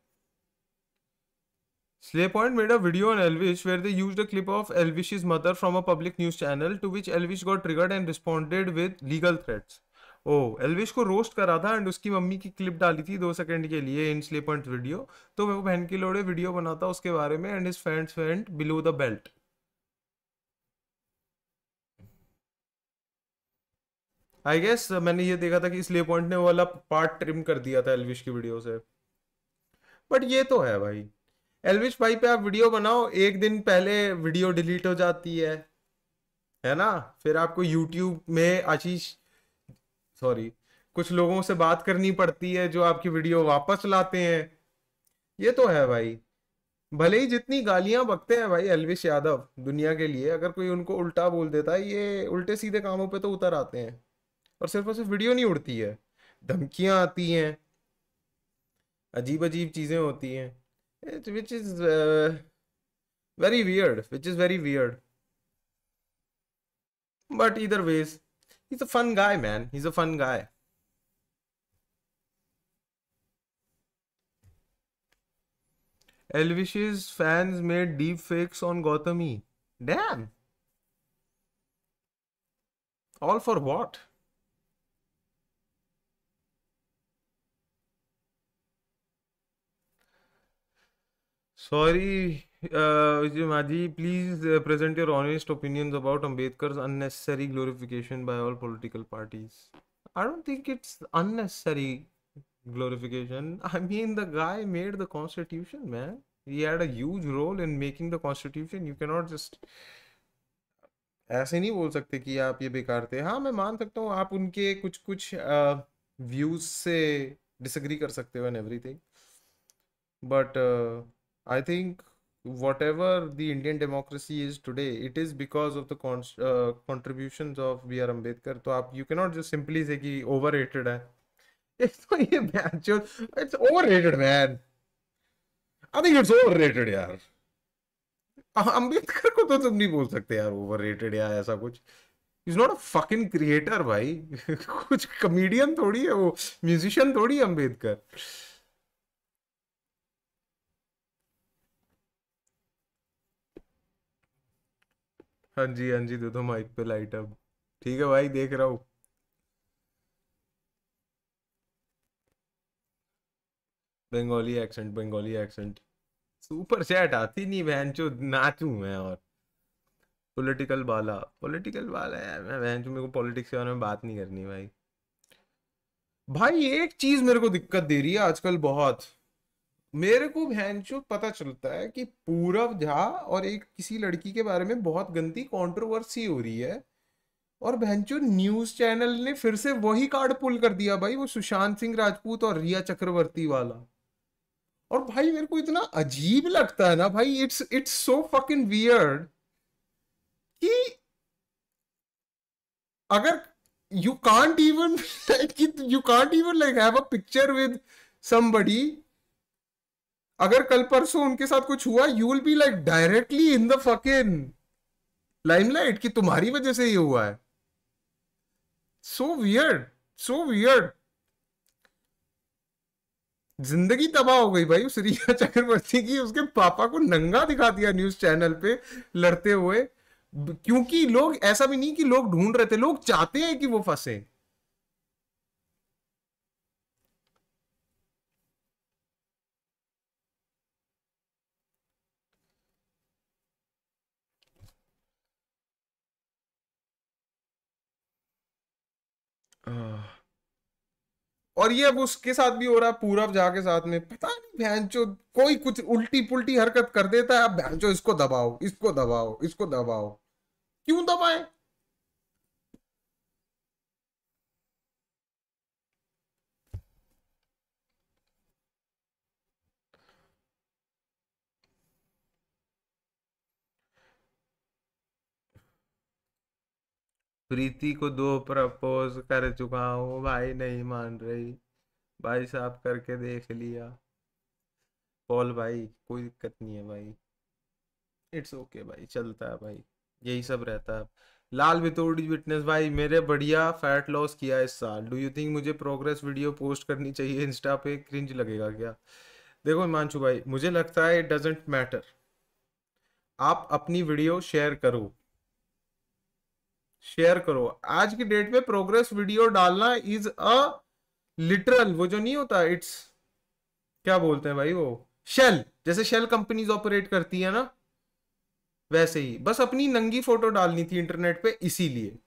Slay Point made a video on Elvish where they used a clip of Elvish's mother from a public news channel to which Elvish got triggered and responded with legal threats. ओ, एल्विश को रोस्ट करा था एंड उसकी मम्मी की क्लिप डाली थी 2 सेकंड के लिए इन स्ले पॉइंट वीडियो। तो वो बहन की लोड़े वीडियो बनाता उसके बारे में and his fans went below the belt. I guess मैंने ये देखा था कि स्ले पॉइंट ने वो वाला पार्ट ट्रिम कर दिया था एल्विश की वीडियो से। बट ये तो है भाई, एल्विश भाई पे आप वीडियो बनाओ, एक दिन पहले वीडियो डिलीट हो जाती है ना? फिर आपको यूट्यूब में आशीष, सॉरी, कुछ लोगों से बात करनी पड़ती है जो आपकी वीडियो वापस लाते हैं। ये तो है भाई। भले ही जितनी गालियां बकते हैं भाई एल्विश यादव दुनिया के लिए, अगर कोई उनको उल्टा बोल देता है ये उल्टे सीधे कामों पे तो उतर आते हैं। और सिर्फ वीडियो नहीं उड़ती है, धमकियां आती हैं, अजीब अजीब चीजें होती हैं, which is very weird, which is very weird. But इधर veg, he's a fun guy, man. He's a fun guy. Elvish's fans made deep fakes on Gautami. Damn. All for what? Sorry, Maji, please present your honest opinions about Ambedkar's unnecessary glorification by all political parties. I don't think it's unnecessary glorification. I mean, the guy made the constitution, man. He had a huge role in making the constitution. You cannot just ऐसे नहीं बोल सकते कि आप ये बेकार थे। हाँ, मैं मान सकता हूँ आप उनके कुछ कुछ व्यूज से डिसएग्री कर सकते हो and everything, but I think whatever the Indian democracy is today, it is because of the contributions of B.R. Ambedkar. तो आप you cannot just simply say कि overrated है। एक तो ये बहनचोद, it's overrated man। I think it's overrated यार। अंबेडकर को तो तुम नहीं बोल सकते यार ओवररेटेड या ऐसा कुछ। Is not a fucking creator भाई। कुछ कॉमेडियन थोड़ी है वो, म्यूजिशियन थोड़ी है अंबेडकर। हाँ जी हाँ जी, दे दो माइक पे लाइट अब। ठीक है भाई, देख रहा हूँ। Bengali accent, Bengali accent. Super chat आती नहीं बहन चो, नाचूं मैं। और पॉलिटिकल बाला यार, मैं बहन चो, मेरे को पॉलिटिक्स के बारे में बात नहीं करनी भाई। भाई एक चीज मेरे को दिक्कत दे रही है आजकल बहुत। मेरे को भैंचो पता चलता है कि पूरव झा और एक किसी लड़की के बारे में बहुत गंदी कंट्रोवर्सी हो रही है, और भैंचो न्यूज चैनल ने फिर से वही कार्ड पुल कर दिया भाई, वो सुशांत सिंह राजपूत और रिया चक्रवर्ती वाला। और भाई मेरे को इतना अजीब लगता है ना भाई, इट्स सो फकिंग वियर्ड कि अगर you can't even you can't even like have a picture with somebody, अगर कल परसों उनके साथ कुछ हुआ you will be like directly in the fucking limelight कि तुम्हारी वजह से ये हुआ है। So weird, so weird. जिंदगी तबाह हो गई भाई उस रिया चक्रवर्ती की। उसके पापा को नंगा दिखा दिया न्यूज चैनल पे लड़ते हुए, क्योंकि लोग, ऐसा भी नहीं कि लोग ढूंढ रहे थे, लोग चाहते हैं कि वो फंसे। और ये अब उसके साथ भी हो रहा है, पूरब झा के साथ में। पता नहीं भैंचो, कोई कुछ उल्टी पुल्टी हरकत कर देता है, अब भैंचो इसको दबाओ, इसको दबाओ, इसको दबाओ। क्यों दबाए? प्रीति को दो प्रपोज कर चुका हूँ भाई, नहीं मान रही। भाई साहब करके देख लिया। पॉल भाई कोई दिक्कत नहीं है भाई, इट्स ओके भाई, चलता है भाई, यही सब रहता है। लाल वितौड़ी विटनेस भाई, मेरे बढ़िया फैट लॉस किया इस साल। डू यू थिंक मुझे प्रोग्रेस वीडियो पोस्ट करनी चाहिए इंस्टा पे? क्रिंज लगेगा क्या? देखो हिमांशु भाई, मुझे लगता है इट डजेंट मैटर। आप अपनी वीडियो शेयर करो, शेयर करो। आज की डेट में प्रोग्रेस वीडियो डालना इज अ लिटरल, वो जो नहीं होता, इट्स, क्या बोलते हैं भाई वो, शेल। जैसे शेल कंपनीज ऑपरेट करती है ना, वैसे ही बस अपनी नंगी फोटो डालनी थी इंटरनेट पे, इसीलिए।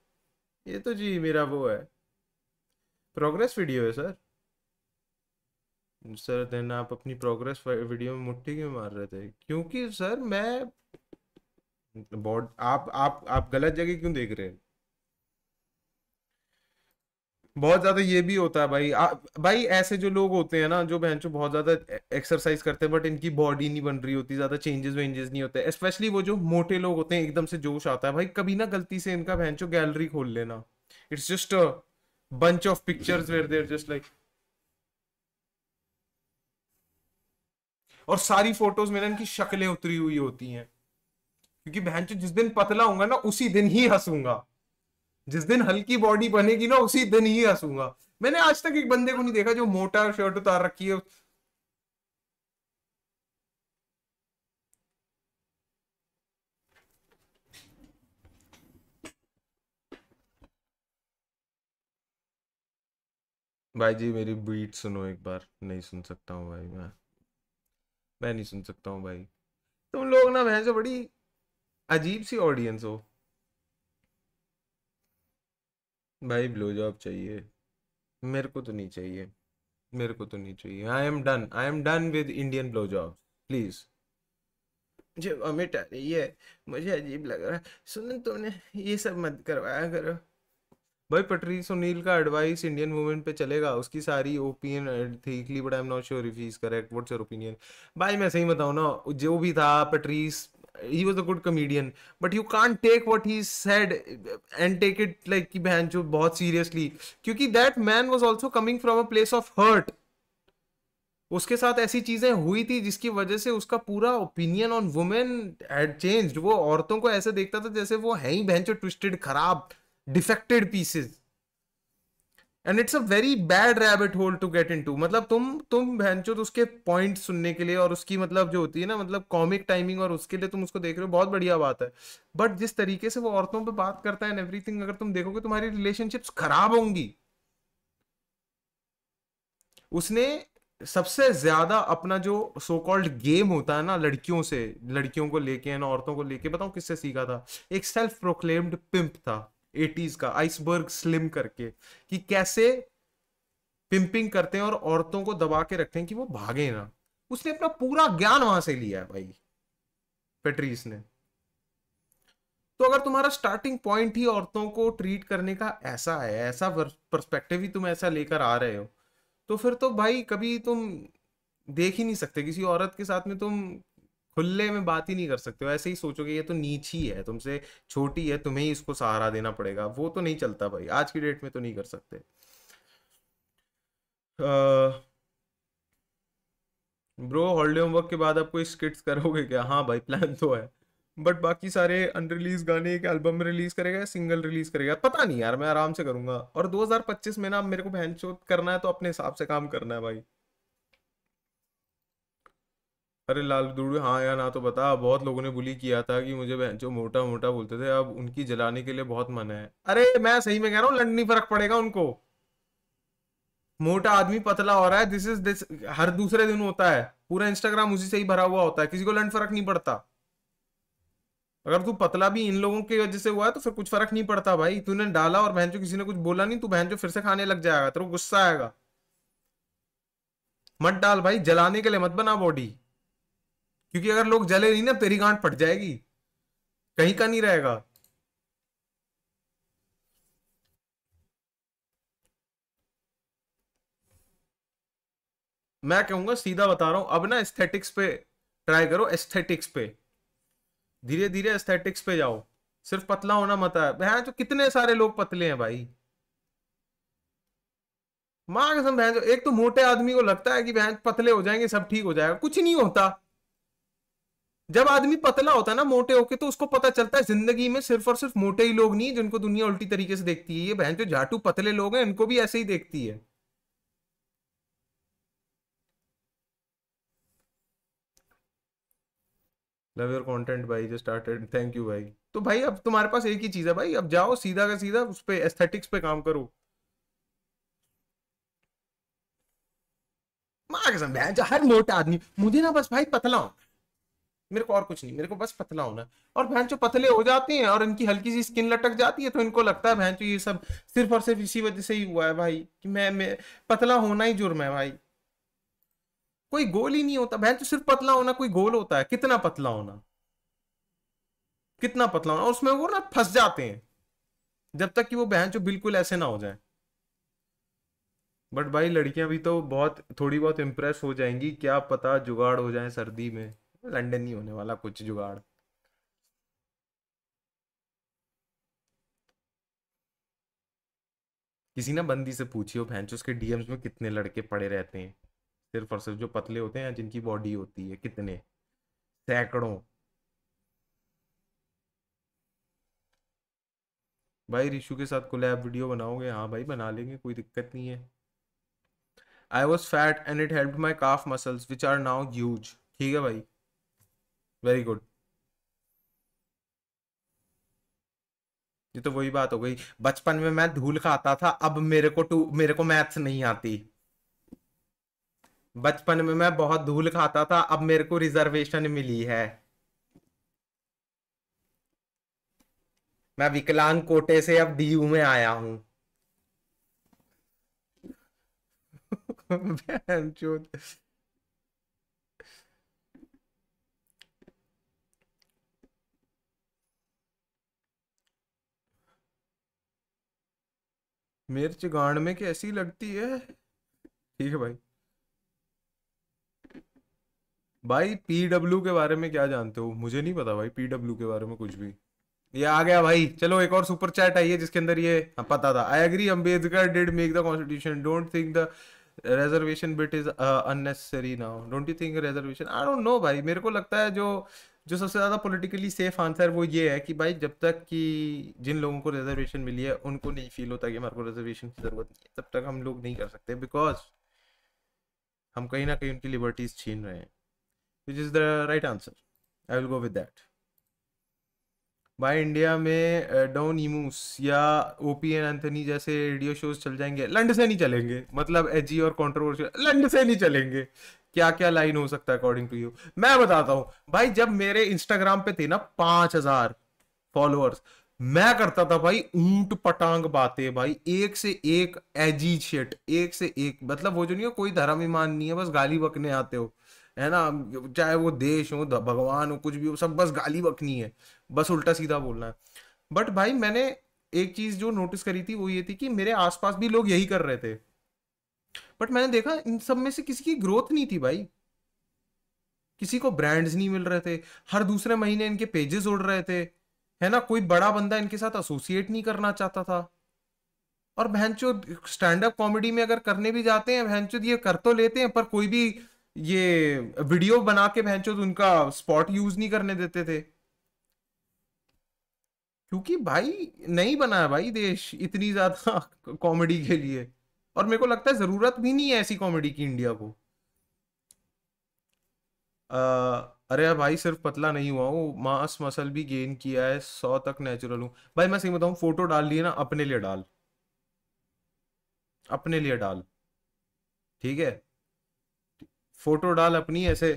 ये तो जी मेरा वो है, प्रोग्रेस वीडियो है सर। सर देन आप अपनी प्रोग्रेस वीडियो में मुट्ठी क्यों मार रहे थे? क्योंकि सर मैं बहुत, आप गलत जगह क्यों देख रहे हैं? बहुत ज्यादा ये भी होता है भाई। भाई ऐसे जो लोग होते हैं ना, जो बहनचो बहुत ज्यादा एक्सरसाइज करते हैं बट इनकी बॉडी नहीं बन रही होती, ज्यादा चेंजेस वेंजेस नहीं होते, स्पेशली वो जो मोटे लोग होते हैं, एकदम से जोश आता है भाई, कभी ना गलती से इनका बहनचो गैलरी खोल लेना। It's just a bunch of pictures where they're just like, और सारी फोटोज में ना इनकी शक्लें उतरी हुई होती हैं। क्योंकि बहनचो जिस दिन पतला होऊंगा ना उसी दिन ही हंसूंगा, जिस दिन हल्की बॉडी बनेगी ना उसी दिन ही हंसूंगा। मैंने आज तक एक बंदे को नहीं देखा जो मोटा शर्ट उतार रखी है। भाई जी मेरी बीट सुनो एक बार, नहीं सुन सकता हूँ भाई मैं। मैं नहीं सुन सकता हूँ भाई। तुम लोग ना भैंस बड़ी अजीब सी ऑडियंस हो। भाई ब्लो जॉब चाहिए। मेरे को तो नहीं चाहिए। मेरे को तो नहीं चाहिए। I am done with Indian blow job. Please. मुझे वॉमिट आ रही है। मुझे अजीब लग रहा है। सुन तुमने ये सब मत करवाया करो। भाई पैट्रिस ओनील का एडवाइस इंडियन वुमेन पे चलेगा? उसकी सारी ओपिनियन थी, but I am not sure if he is correct. What's your opinion? भाई मैं सही बताऊं ना, जो भी था Patrice, he was a good comedian, but you can't take what he said and take it like कि बहन जो बहुत सीरियसली, क्योंकि that man was also coming from a place of hurt. उसके साथ ऐसी चीजें हुई थी जिसकी वजह से उसका पूरा opinion on women had changed. वो औरतों को ऐसे देखता था जैसे वो है ही बहन ट्विस्टेड, खराब, defected pieces. And it's a very bad rabbit hole to get into. मतलब तुम भैंचो तो उसके पॉइंट सुनने के लिए और उसकी मतलब जो होती है ना, मतलब कॉमिक टाइमिंग, और उसके लिए तुम उसको देख रहे हो, बहुत बढ़िया बात है। बट जिस तरीके से वो औरतों पे बात करता है एंड एवरीथिंग, अगर तुम देखोगे तुम्हारी रिलेशनशिप्स खराब होंगी। उसने सबसे ज्यादा अपना जो सो कॉल्ड गेम होता है ना लड़कियों से, लड़कियों को लेके ना, औरतों को लेके, बताऊं किससे सीखा था? एक सेल्फ प्रोक्लेम्ड पिंप था 80s का, आइसबर्ग स्लिम करके, कि कैसे पिंपिंग करते हैं और औरतों को दबा के रखते हैं कि वो भागे ना। उसने अपना पूरा ज्ञान वहां से लिया है भाई, पेट्रीस ने। तो अगर तुम्हारा स्टार्टिंग पॉइंट ही औरतों को ट्रीट करने का ऐसा है, ऐसा पर्सपेक्टिव ही तुम ऐसा लेकर आ रहे हो, तो फिर तो भाई कभी तुम देख ही नहीं सकते किसी औरत के साथ में, तुम खुले में बात ही नहीं कर सकते हो। ऐसे ही सोचोगे ये तो नीच ही है, तुमसे छोटी है, तुम्हें ही इसको सहारा देना पड़ेगा। वो तो नहीं चलता भाई, आज की डेट में तो नहीं कर सकते। ब्रो हॉलीडे होमवर्क के बाद आप कोई स्किट्स करोगे क्या? हाँ भाई प्लान तो है, बट बाकी सारे अनरिलीज गाने एक एल्बम में रिलीज करेगा या सिंगल रिलीज करेगा पता नहीं यार, मैं आराम से करूंगा। और 2025 में ना मेरे को बहन चोद करना है तो अपने हिसाब से काम करना है भाई। अरे लाल दुड़ू, हाँ या ना तो बता। बहुत लोगों ने बुली किया था कि मुझे बहन जो मोटा मोटा बोलते थे, अब उनकी जलाने के लिए बहुत मन है। अरे मैं सही में कह रहा हूँ, लंड नहीं फर्क पड़ेगा उनको। मोटा आदमी पतला हो रहा है, दिस हर दूसरे दिन होता है। पूरा इंस्टाग्राम उसी से ही भरा हुआ होता है, किसी को लंड फर्क नहीं पड़ता। अगर तू पतला भी इन लोगों की वजह से हुआ है तो फिर कुछ फर्क नहीं पड़ता भाई। तूने डाला और बहन जो किसी ने कुछ बोला नहीं, तू बहन जो फिर से खाने लग जाएगा, तेरे को गुस्सा आएगा। मत डाल भाई, जलाने के लिए मत बना बॉडी। क्योंकि अगर लोग जले नहीं ना, तेरी गांठ फट जाएगी, कहीं का नहीं रहेगा। मैं कहूंगा सीधा बता रहा हूं, अब ना एस्थेटिक्स पे ट्राई करो, एस्थेटिक्स पे धीरे धीरे एस्थेटिक्स पे जाओ। सिर्फ पतला होना मत है बहन जो, कितने सारे लोग पतले हैं भाई। माँ कसम बहन जो, एक तो मोटे आदमी को लगता है कि बहन पतले हो जाएंगे सब ठीक हो जाएगा, कुछ नहीं होता। जब आदमी पतला होता है ना मोटे होके, तो उसको पता चलता है जिंदगी में सिर्फ और सिर्फ मोटे ही लोग नहीं जिनको दुनिया उल्टी तरीके से देखती है। ये बहन जो झाटू पतले लोग हैं, इनको भी ऐसे ही देखती है। लव योर कंटेंट भाई, जो स्टार्टेड, थैंक यू भाई। तो भाई अब तुम्हारे पास एक ही चीज है भाई, अब जाओ सीधा का सीधा उस पे एस्थेटिक्स पे काम करो। माँ कसम बहन जो, हर मोटा आदमी, मुझे ना बस भाई पतला हो, मेरे को और कुछ नहीं, मेरे को बस पतला होना। और बहन जो पतले हो जाते हैं और इनकी हल्की सी स्किन लटक जाती है, तो इनको लगता है बहन जो ये सब सिर्फ और सिर्फ इसी वजह से ही हुआ है भाई, कि मैं पतला होना ही जुर्म है भाई। कोई गोल ही नहीं होता बहन जो, सिर्फ पतला होना कोई गोल होता है? कितना पतला होना, कितना पतला होना, और उसमें वो ना फंस जाते हैं, जब तक कि वो बहन जो बिल्कुल ऐसे ना हो जाए। बट भाई लड़कियां भी तो बहुत थोड़ी बहुत इंप्रेस हो जाएंगी, क्या पता जुगाड़ हो जाए सर्दी में। लंदन नहीं होने वाला कुछ जुगाड़। किसी ना बंदी से पूछियो भैंचो उसके डीएम्स में कितने लड़के पड़े रहते हैं, सिर्फ और सिर्फ जो पतले होते हैं, जिनकी बॉडी होती है, कितने, सैकड़ों। भाई रिशु के साथ कोलैब वीडियो बनाओगे? हाँ भाई बना लेंगे, कोई दिक्कत नहीं है। I was fat and it help my calf muscles which are now huge. ठीक है भाई, वेरी गुड। ये तो वही बात हो गई, बचपन में मैं धूल खाता था, अब मेरे को मैथ्स नहीं आती। बचपन में मैं बहुत धूल खाता था, अब मेरे को रिजर्वेशन मिली है। मैं विकलांग कोटे से अब डीयू में आया हूँ। बहनचोद। मिर्च गांड में कैसी लगती है? ठीक है भाई। भाई पीडब्ल्यू के बारे में क्या जानते हो? मुझे नहीं पता भाई पीडब्ल्यू के बारे में कुछ भी। ये आ गया भाई, चलो एक और सुपर चैट आई है जिसके अंदर ये, हाँ, पता था। I agree Ambedkar did make the constitution, don't think the reservation bit is unnecessary now, don't you think reservation, I don't know भाई। मेरे को लगता है जो जो सबसे ज्यादा पॉलिटिकली सेफ आंसर वो ये है कि भाई जब तक कि जिन लोगों को रिजर्वेशन मिली है उनको नहीं फील होता कि हमारे को रिजर्वेशन की जरूरत नहीं है, तब तक हम लोग नहीं कर सकते, बिकॉज हम कहीं ना कहीं उनकी लिबर्टीज छीन रहे हैं, which is the right answer. I will go with that. भाई इंडिया में डॉन इमूस या ओपी एंड एंथनी जैसे रेडियो शोज चल जाएंगे? लंड से नहीं चलेंगे, मतलब एजी और कंट्रोवर्शियल लंड से नहीं चलेंगे। क्या क्या लाइन हो सकता है अकॉर्डिंग टू यू? मैं बताता हूँ भाई, जब मेरे इंस्टाग्राम पे थे ना 5,000 फॉलोअर्स, मैं करता था भाई ऊंट पटांग बातें भाई, एक से एक एजी शिट, एक से एक, मतलब वो जो नहीं हो, कोई धर्म ईमान नहीं है, बस गाली बकने आते हो, है ना? चाहे वो देश हो, भगवान हो, कुछ भी हो, सब बस गाली बकनी है, बस उल्टा सीधा बोलना है। बट भाई मैंने एक चीज जो नोटिस करी थी वो ये थी कि मेरे आसपास भी लोग यही कर रहे थे, बट मैंने देखा इन सब में से किसी की ग्रोथ नहीं थी भाई। किसी को ब्रांड्स नहीं मिल रहे थे, हर दूसरे महीने इनके पेजेस उड़ रहे थे, है ना? कोई बड़ा बंदा इनके साथ एसोसिएट नहीं करना चाहता था। और भैंचो स्टैंड अप कॉमेडी में अगर करने भी जाते हैं, भैंचो ये कर तो लेते हैं, पर कोई भी ये वीडियो बना के भैंचो उनका स्पॉट यूज नहीं करने देते थे, क्योंकि भाई नहीं बना है भाई देश इतनी ज्यादा कॉमेडी के लिए। और मेरे को लगता है जरूरत भी नहीं है ऐसी कॉमेडी की इंडिया को। अरे यार भाई, सिर्फ पतला नहीं हुआ हूँ, मांस मसल भी गेन किया है, 100 तक नेचुरल हूँ भाई। मैं सही बताऊँ, फोटो डाल लिए ना, अपने लिए डाल, अपने लिए डाल, ठीक है? फोटो डाल अपनी ऐसे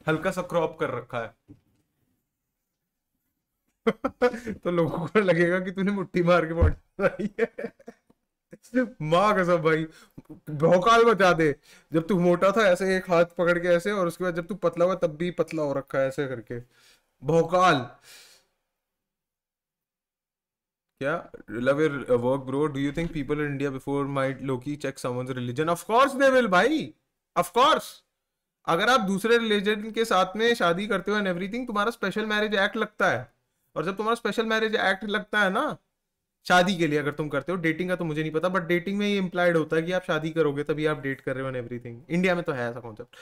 हल्का सा क्रॉप कर रखा है। तो लोगों को लगेगा कि तूने मुट्ठी मार के बॉडी बनाई है। माँ कसम भाई, भौकाल मचा दे। जब तू मोटा था ऐसे एक हाथ पकड़ के ऐसे, और उसके बाद जब तू पतला हुआ तब भी पतला हो रखा है ऐसे करके, भौकाल। क्या? Love your work bro, do you think people in India before might lowkey check someone's religion? Of course they will भाई, ऑफ कोर्स। अगर आप दूसरे रिलीजन के साथ में शादी करते हो एंड एवरीथिंग, तुम्हारा स्पेशल मैरिज एक्ट लगता है। और जब तुम्हारा स्पेशल मैरिज एक्ट लगता है ना शादी के लिए, अगर तुम करते हो, डेटिंग का तो मुझे नहीं पता, बट डेटिंग में ये इंप्लाइड होता है कि आप शादी करोगे तभी आप डेट कर रहे हो एंड एवरीथिंग। इंडिया में तो है ऐसा कॉन्सेप्ट।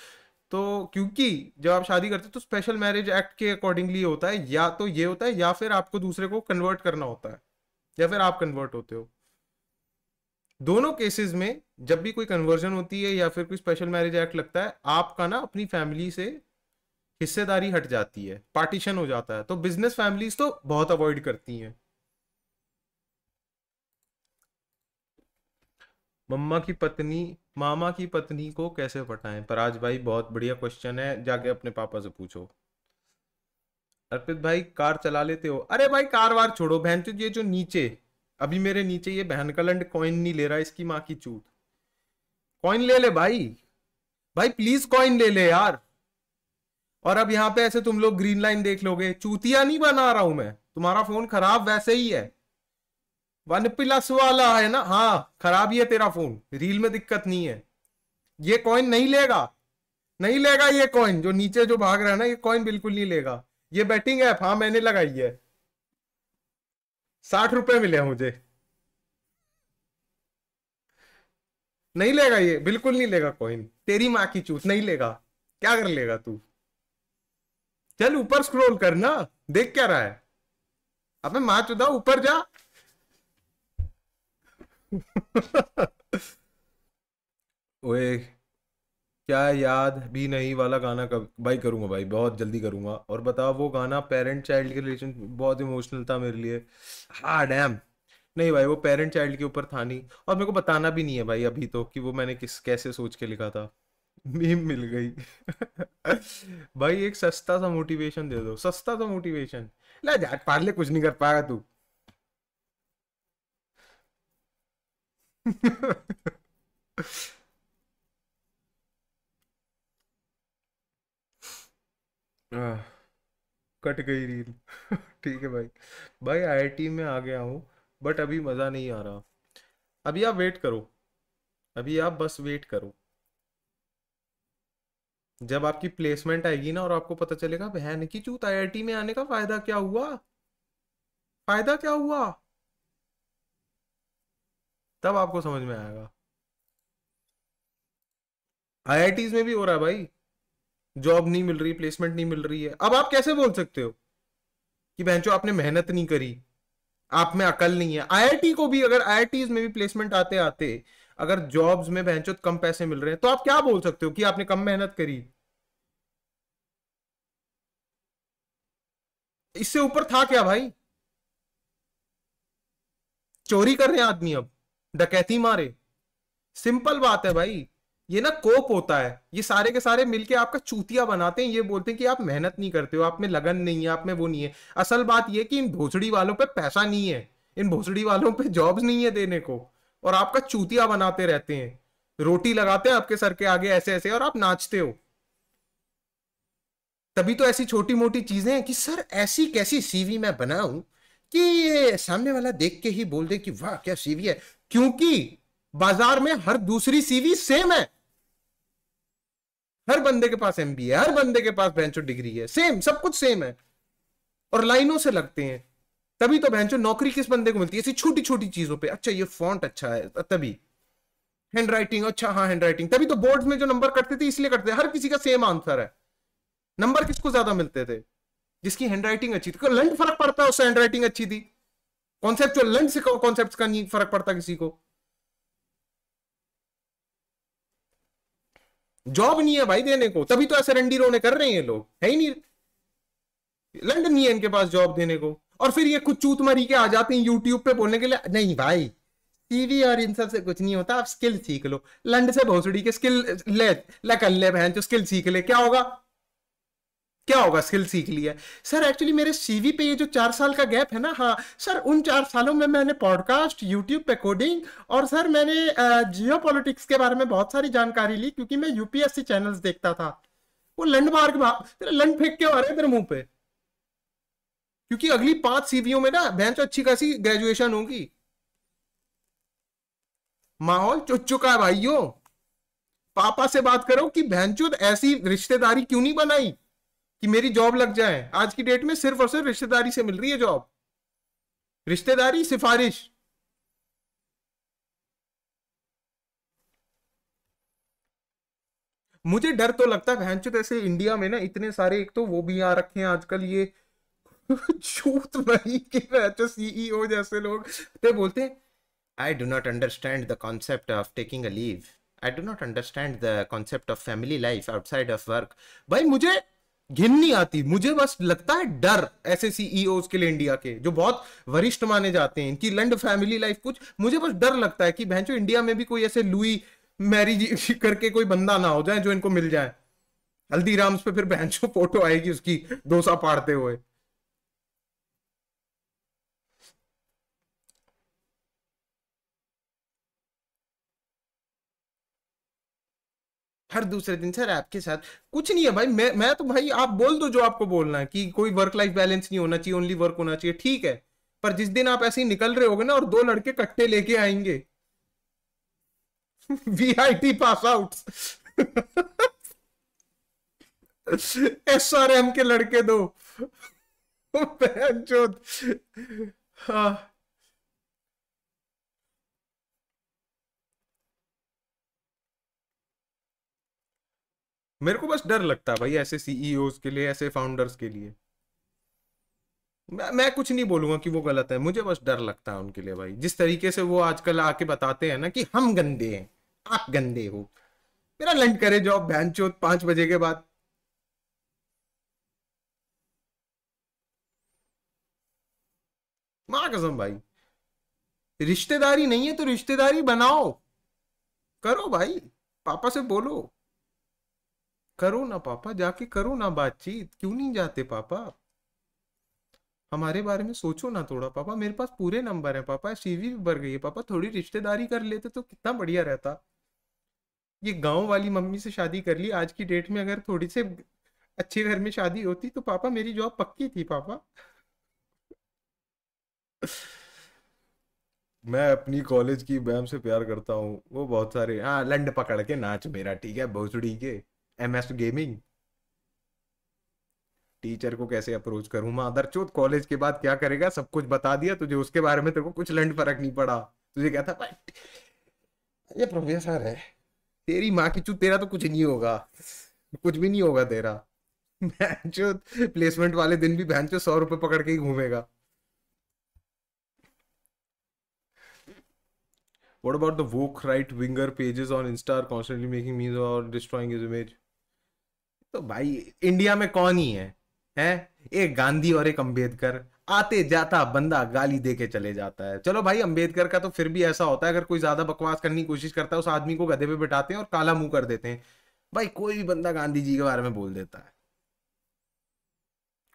तो क्योंकि जब आप शादी करते हो तो स्पेशल मैरिज एक्ट के अकॉर्डिंगली होता है, या तो ये होता है या फिर आपको दूसरे को कन्वर्ट करना होता है, या फिर आप कन्वर्ट होते हो। दोनों केसेस में जब भी कोई कन्वर्जन होती है या फिर कोई स्पेशल मैरिज एक्ट लगता है, आपका ना अपनी फैमिली से हिस्सेदारी हट जाती है, पार्टीशन हो जाता है, तो बिजनेस फैमिलीज तो बहुत अवॉइड करती हैं। मम्मा की पत्नी मामा की पत्नी को कैसे पटाएं? पर आज भाई बहुत बढ़िया क्वेश्चन है, जाके अपने पापा से पूछो। अर्पित भाई कार चला लेते हो? अरे भाई कार वार छोड़ो, बहन चो ये जो नीचे, अभी मेरे नीचे ये बहन का लंड कॉइन नहीं ले रहा, इसकी माँ की चूत। कॉइन ले ले भाई, भाई प्लीज कॉइन ले ले यार। और अब यहाँ पे ऐसे तुम लोग ग्रीन लाइन देख लोगे, चूतिया नहीं बना रहा हूं मैं, तुम्हारा फोन खराब वैसे ही है, वन प्लस वाला है ना, हाँ खराब ही है तेरा फोन, रील में दिक्कत नहीं है। ये कॉइन नहीं लेगा, नहीं लेगा ये कॉइन, जो नीचे जो भाग रहा है ना, ये कॉइन बिल्कुल नहीं लेगा। ये बैटिंग ऐप, हाँ मैंने लगाई है, 60 रुपए मिले हैं मुझे। नहीं लेगा ये, बिल्कुल नहीं लेगा कॉइन, तेरी माँ की चूत नहीं लेगा। क्या कर लेगा तू? चल ऊपर स्क्रॉल करना, देख क्या रहा है? अबे माँ चुदा ऊपर जा। ओए, क्या याद भी नहीं वाला गाना कब? भाई करूंगा भाई, बहुत जल्दी करूंगा। और बताओ वो गाना पेरेंट चाइल्ड के रिलेशन बहुत इमोशनल था मेरे लिए। हाँ डैम, नहीं भाई, वो पेरेंट चाइल्ड के ऊपर था नहीं, और मेरे को बताना भी नहीं है भाई अभी तो कि वो मैंने किस कैसे सोच के लिखा था। मीम मिल गई। भाई एक सस्ता सा मोटिवेशन दे दो, सस्ता सा मोटिवेशन। ला जाट पार्ले कुछ नहीं कर पाएगा तू। आह, कट गई रील। ठीक है भाई। भाई आईआईटी में आ गया हूँ, बट अभी मज़ा नहीं आ रहा। अभी आप वेट करो, अभी आप बस वेट करो। जब आपकी प्लेसमेंट आएगी ना और आपको पता चलेगा बहन की चूत आईआईटी में आने का फायदा क्या हुआ, फायदा क्या हुआ, तब आपको समझ में आएगा। आईआईटीज में भी हो रहा है भाई, जॉब नहीं मिल रही, प्लेसमेंट नहीं मिल रही है। अब आप कैसे बोल सकते हो कि बहनचो आपने मेहनत नहीं करी, आप में अकल नहीं है। आईआईटी को भी, अगर आईआईटीज में भी प्लेसमेंट आते आते अगर जॉब्स में बहनचो कम पैसे मिल रहे हैं, तो आप क्या बोल सकते हो कि आपने कम मेहनत करी। इससे ऊपर था क्या भाई। चोरी कर रहे हैं आदमी, अब डकैती मारे। सिंपल बात है भाई। ये ना कोप होता है, ये सारे के सारे मिलके आपका चूतिया बनाते हैं। ये बोलते हैं कि आप मेहनत नहीं करते हो, आप में लगन नहीं है, आप में वो नहीं है। असल बात ये कि इन भोसड़ी वालों पे पैसा नहीं है, इन भोसड़ी वालों पे जॉब्स नहीं है देने को, और आपका चूतिया बनाते रहते हैं। रोटी लगाते हैं आपके सर के आगे ऐसे ऐसे, और आप नाचते हो। तभी तो ऐसी छोटी मोटी चीजें हैं कि सर ऐसी कैसी सीवी मैं बनाऊं कि ये सामने वाला देख के ही बोल दे कि वाह क्या सीवी है। क्योंकि बाजार में हर दूसरी सीवी सेम है। हर बंदे के पास एमबीए, हर बंदे के पास बेंचो डिग्री है, सेम सब कुछ सेम है, और लाइनों से लगते हैं। तभी तो बेंचो नौकरी किस बंदे को मिलती है, ऐसी छोटी छोटी चीजों पे। अच्छा ये फॉन्ट अच्छा है, तभी हैंड राइटिंग अच्छा, हाँ हैंड राइटिंग। तभी तो बोर्ड्स में जो नंबर कटते थे इसलिए कटते थे, हर किसी का सेम आंसर है। नंबर किसको ज्यादा मिलते थे, जिसकी हैंड राइटिंग अच्छी थी। लंड फर्क पड़ता है उससे हैंड राइटिंग अच्छी थी। कॉन्सेप्चुअल लंड से कॉन्सेप्ट का नहीं फर्क पड़ता किसी को। जॉब नहीं है भाई देने को, तभी तो ऐसे रंडी रोने कर रहे हैं ये लोग, है ही नहीं। लंड नहीं है इनके पास जॉब देने को। और फिर ये कुछ चूत मरी के आ जाते हैं यूट्यूब पे बोलने के लिए, नहीं भाई सीवी और इन सब से कुछ नहीं होता, आप स्किल सीख लो। लंड से भोसड़ी के स्किल ले कर ले बहन, जो स्किल सीख ले, क्या होगा, क्या होगा स्किल सीख लिया। सर एक्चुअली मेरे सीवी पे ये जो 4 साल का गैप है ना, हाँ सर उन 4 सालों में मैंने पॉडकास्ट, यूट्यूब पे कोडिंग, और सर मैंने जियो पॉलिटिक्स के बारे में बहुत सारी जानकारी ली क्योंकि मैं यूपीएससी चैनल्स देखता था। वो लंड मार के तेरा लंड फेंक के मारे तेरे मुंह पे। क्योंकि अगली 5 सीवियों में ना बहन तो अच्छी खासी ग्रेजुएशन होगी। माहौल चुप चुका है भाइयों। पापा से बात करो कि बहनचोद ऐसी रिश्तेदारी क्यों नहीं बनाई कि मेरी जॉब लग जाए। आज की डेट में सिर्फ और सिर्फ रिश्तेदारी से मिल रही है जॉब, रिश्तेदारी सिफारिश। मुझे डर तो लगता है बहनचोद ऐसे इंडिया में ना इतने सारे, एक तो वो भी आ रखे हैं आजकल ये झूठ नहीं कि बहनचोद सीईओ जैसे लोग ते बोलते हैं I do not understand the concept of taking a leave, I do not understand the concept of family life outside of work. भाई मुझे घिन नहीं आती, मुझे बस लगता है डर ऐसे सीईओ के लिए इंडिया के जो बहुत वरिष्ठ माने जाते हैं, इनकी लंड फैमिली लाइफ कुछ। मुझे बस डर लगता है कि बहनचो इंडिया में भी कोई ऐसे लुई मैरी करके कोई बंदा ना हो जाए जो इनको मिल जाए हल्दीराम्स पे, फिर बहनचो फोटो आएगी उसकी डोसा पाड़ते हुए। हर दूसरे दिन सर आपके साथ कुछ नहीं है भाई। मैं तो भाई आप बोल दो जो आपको बोलना है कि कोई वर्क लाइफ बैलेंस नहीं होना चाहिए, ओनली वर्क होना चाहिए, ठीक है। पर जिस दिन आप ऐसे ही निकल रहे होगे ना और दो लड़के कट्टे लेके आएंगे वीआईटी पास आउट एसआरएम के लड़के दो बहनचोद। हाँ। मेरे को बस डर लगता है भाई ऐसे सीईओज के लिए, ऐसे फाउंडर्स के लिए। मैं कुछ नहीं बोलूंगा कि वो गलत है, मुझे बस डर लगता है उनके लिए भाई। जिस तरीके से वो आजकल आके बताते हैं ना कि हम गंदे हैं, आप गंदे हो। मेरा लंच करे जॉब बहनचोद 5 बजे के बाद। माँ कसम भाई। रिश्तेदारी नहीं है तो रिश्तेदारी बनाओ, करो भाई, पापा से बोलो, करो ना पापा, जाके करो ना बातचीत, क्यों नहीं जाते पापा, हमारे बारे में सोचो ना थोड़ा पापा, मेरे पास पूरे नंबर है पापा, सीवी भी भर गई है पापा, थोड़ी रिश्तेदारी कर लेते तो कितना बढ़िया रहता। ये गांव वाली मम्मी से शादी कर ली, आज की डेट में अगर थोड़ी से अच्छे घर में शादी होती तो पापा मेरी जॉब पक्की थी पापा। मैं अपनी कॉलेज की मैम से प्यार करता हूँ, वो बहुत सारे हाँ लंड पकड़ के नाच मेरा, ठीक है भोसड़ी के, MS गेमिंग। टीचर को कैसे अप्रोच करूं, मादरचोद कॉलेज के बाद क्या करेगा, सब कुछ बता दिया तुझे, उसके बारे में तेरे को कुछ लंड फर्क नहीं पड़ा, तुझे क्या था भाई, ये प्रोफेसर है, तेरी माँ की चूत, तेरा तो कुछ नहीं होगा, कुछ भी नहीं होगा तेरा। भैंचो प्लेसमेंट वाले दिन भी भैंचो 100 रुपए पकड़ के ही घूमेगा। What about the woke right winger pages on Insta are constantly making memes or destroying his image? तो भाई इंडिया में कौन ही है एक गांधी और एक अंबेडकर, आते जाता बंदा गाली दे के चले जाता है। चलो भाई अंबेडकर का तो फिर भी ऐसा होता है, अगर कोई ज्यादा बकवास करने की कोशिश करता है उस आदमी को गधे पे बिठाते हैं और काला मुंह कर देते हैं। भाई कोई भी बंदा गांधी जी के बारे में बोल देता है,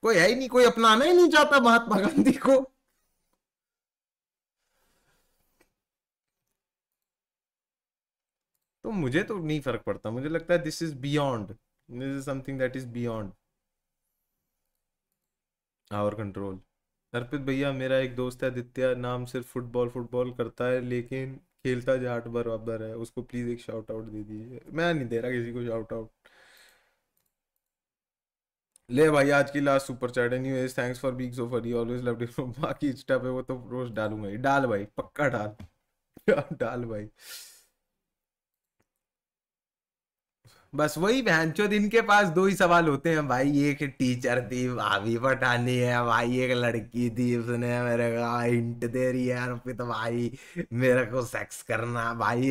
कोई है ही नहीं, कोई अपनाना ही नहीं चाहता महात्मा गांधी को। तो मुझे तो नहीं फर्क पड़ता, मुझे लगता है this is beyond, this is something that is beyond our control. Arpit भैया, मेरा एक दोस्त है आदित्य नाम, सिर्फ फुटबॉल फुटबॉल करता है लेकिन खेलता जाट बराबर है, उसको प्लीज एक शाउट आउट दे दीजिए। मैं नहीं दे रहा किसी को शाउट आउट। ले भाई आज की last super chat, anyways thanks for being so funny, always loved you. बाकी इंस्टा पे वो तो रोज डालूंगा ही, डाल भाई पक्का डाल। डाल भाई। बस वही बहनचोद, इनके पास दो ही सवाल होते हैं भाई, एक टीचर थी भाभी पठानी है भाई, एक लड़की थी उसने मेरे को हिंट दे रही है और फिर तो भाई मेरे को सेक्स करना भाई,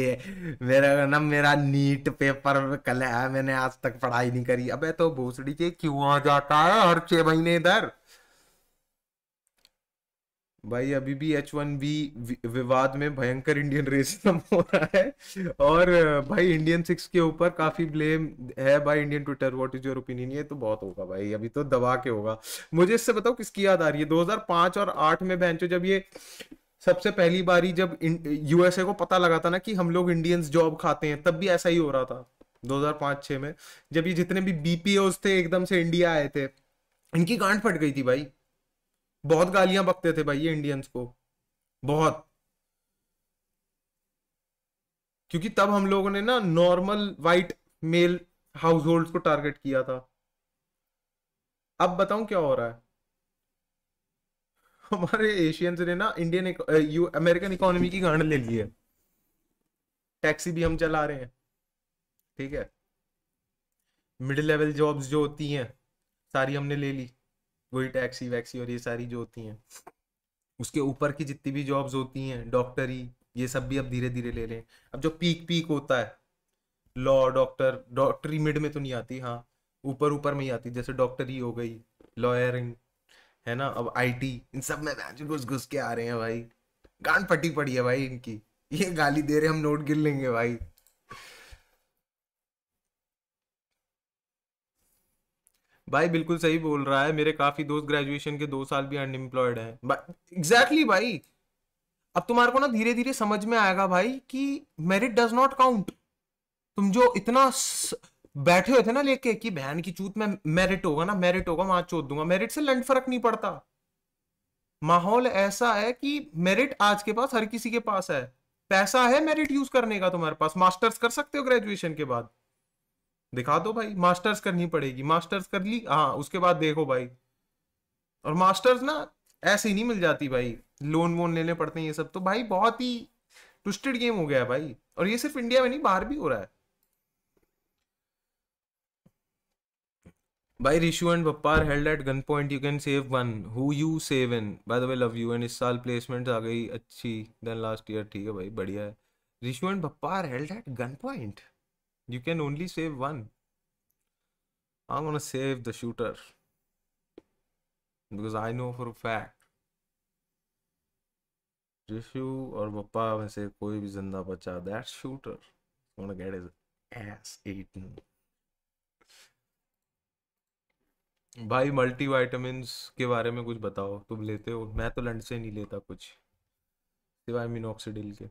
मेरे को ना मेरा नीट पेपर में कल है, मैंने आज तक पढ़ाई नहीं करी। अबे तो भोसड़ी के क्यों आ जाता है हर 6 महीने इधर। भाई अभी भी H1B विवाद में भयंकर इंडियन रेसिज्म हो रहा है, और भाई इंडियन सिक्स के ऊपर काफी ब्लेम है भाई Indian Twitter. What is your opinion? ये तो बहुत होगा भाई, अभी तो दबा के होगा। मुझे इससे बताओ किसकी याद आ रही है, 2005 और 8 में बेंचो, जब ये सबसे पहली बारी जब USA को पता लगा था ना कि हम लोग इंडियंस जॉब खाते हैं, तब भी ऐसा ही हो रहा था 2005-6 में, जब ये जितने भी BPOs थे एकदम से इंडिया आए थे, इनकी गांड फट गई थी भाई, बहुत गालियां बकते थे भाई ये इंडियंस को, बहुत। क्योंकि तब हम लोगों ने ना normal white male house hold को टारगेट किया था। अब बताऊं क्या हो रहा है, हमारे एशियंस ने ना इंडियन अमेरिकन इकोनॉमी की गांड ले ली है, टैक्सी भी हम चला रहे हैं, ठीक है, मिडिल लेवल जॉब्स जो होती हैं सारी हमने ले ली, वही टैक्सी वैक्सी और ये सारी जो होती हैं, उसके ऊपर की जितनी भी जॉब्स होती हैं डॉक्टरी, ये सब भी अब धीरे धीरे ले लें। अब जो पीक पीक होता है, लॉ डॉक्टर, डॉक्टरी मिड में तो नहीं आती, हाँ ऊपर ऊपर में ही आती, जैसे डॉक्टरी हो गई, लॉयरिंग, है ना, अब IT, इन सब में घुस घुस के आ रहे हैं भाई, गांड फटी पड़ी है भाई इनकी, ये गाली दे रहे हम नोट गिन लेंगे भाई। भाई बिल्कुल सही बोल रहा है, मेरे काफी दोस्त ग्रेजुएशन के 2 साल भी अनएम्प्लॉयड हैं। एग्जैक्टली भाई, अब तुम्हारे को ना धीरे धीरे समझ में आएगा भाई कि मेरिट डज नॉट काउंट। तुम जो इतना बैठे हुए थे ना लेके कि बहन की चूत में मेरिट होगा ना, मेरिट होगा वहां चोद दूंगा, मेरिट से लंड फर्क नहीं पड़ता। माहौल ऐसा है कि मेरिट आज के पास हर किसी के पास है, पैसा है मेरिट यूज करने का, तुम्हारे पास मास्टर्स कर सकते हो ग्रेजुएशन के बाद, दिखा दो भाई, मास्टर्स करनी पड़ेगी, मास्टर्स कर ली हाँ उसके बाद देखो भाई। और मास्टर्स ना ऐसे ही नहीं मिल जाती भाई, लोन वोन लेने पड़ते हैं ये सब, तो भाई बहुत ही ट्विस्टेड गेम हो गया है भाई, और ये सिर्फ इंडिया में नहीं बाहर भी हो रहा है भाई। Rishu and Bappar held at gunpoint, you can save one, who you save in, by the way love you, and इस साल प्लेसमेंट आ गई अच्छी देन लास्ट ईयर, ठीक है भाई बढ़िया है। Rishu and Bappar held at gunpoint, you can only save one, I am gonna save the shooter because I know for a fact Rishu और पप्पा में से कोई भी जिंदा बचा, that shooter gonna get his ass eaten. भाई मल्टीविटामिन्स के बारे में कुछ बताओ, तुम लेते हो? मैं तो लंड से नहीं लेता कुछ सिवाय मिनॉक्सिडिल के।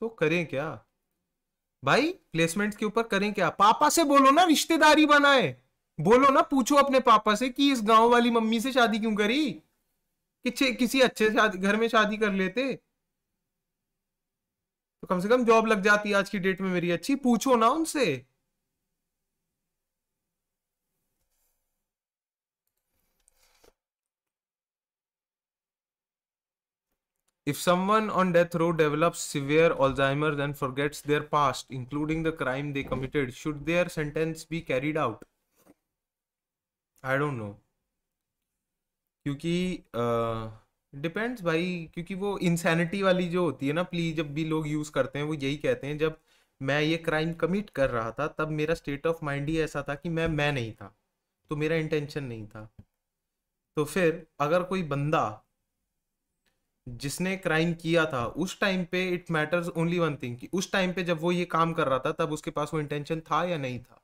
तो करें क्या भाई, प्लेसमेंट्स के ऊपर करें क्या? पापा से बोलो ना रिश्तेदारी बनाए, बोलो ना, पूछो अपने पापा से कि इस गांव वाली मम्मी से शादी क्यों करी, किसी अच्छे शादी घर में शादी कर लेते तो कम से कम जॉब लग जाती आज की डेट में मेरी अच्छी। पूछो ना उनसे। If someone on death row develops severe Alzheimer's and forgets their past, including the crime they committed, should their sentence be carried out? I don't know, क्योंकि डिपेंड्स भाई, क्योंकि वो इंसैनिटी वाली जो होती है ना प्ली जब भी लोग यूज करते हैं वो यही कहते हैं, जब मैं ये क्राइम कमिट कर रहा था तब मेरा स्टेट ऑफ माइंड ही ऐसा था कि मैं नहीं था, तो मेरा इंटेंशन नहीं था। तो फिर अगर कोई बंदा जिसने क्राइम किया था उस टाइम पे, it matters only one thing कि उस टाइम पे जब वो ये काम कर रहा था तब उसके पास वो इंटेंशन था या नहीं था।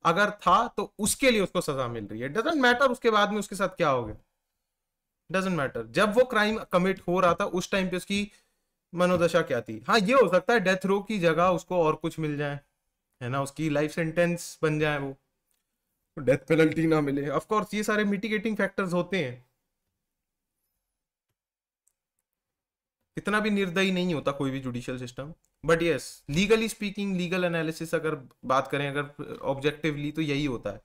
अगर था तो उसके लिए उसको सजा मिल रही है, डजेंट मैटर उसके बाद में उसके साथ क्या हो गया, डजेंट मैटर। जब वो क्राइम कमिट हो रहा था उस टाइम पे उसकी मनोदशा क्या थी। हाँ ये हो सकता है डेथ रो की जगह उसको और कुछ मिल जाए, है ना, उसकी लाइफ सेंटेंस बन जाए, वो डेथ पेनल्टी ना मिले। ऑफ कोर्स ये सारे मिटिगेटिंग फैक्टर्स होते हैं, इतना भी निर्दयी नहीं होता कोई भी judicial system. But yes, legally speaking, legal analysis अगर बात करें अगर ऑब्जेक्टिवली, तो यही होता है।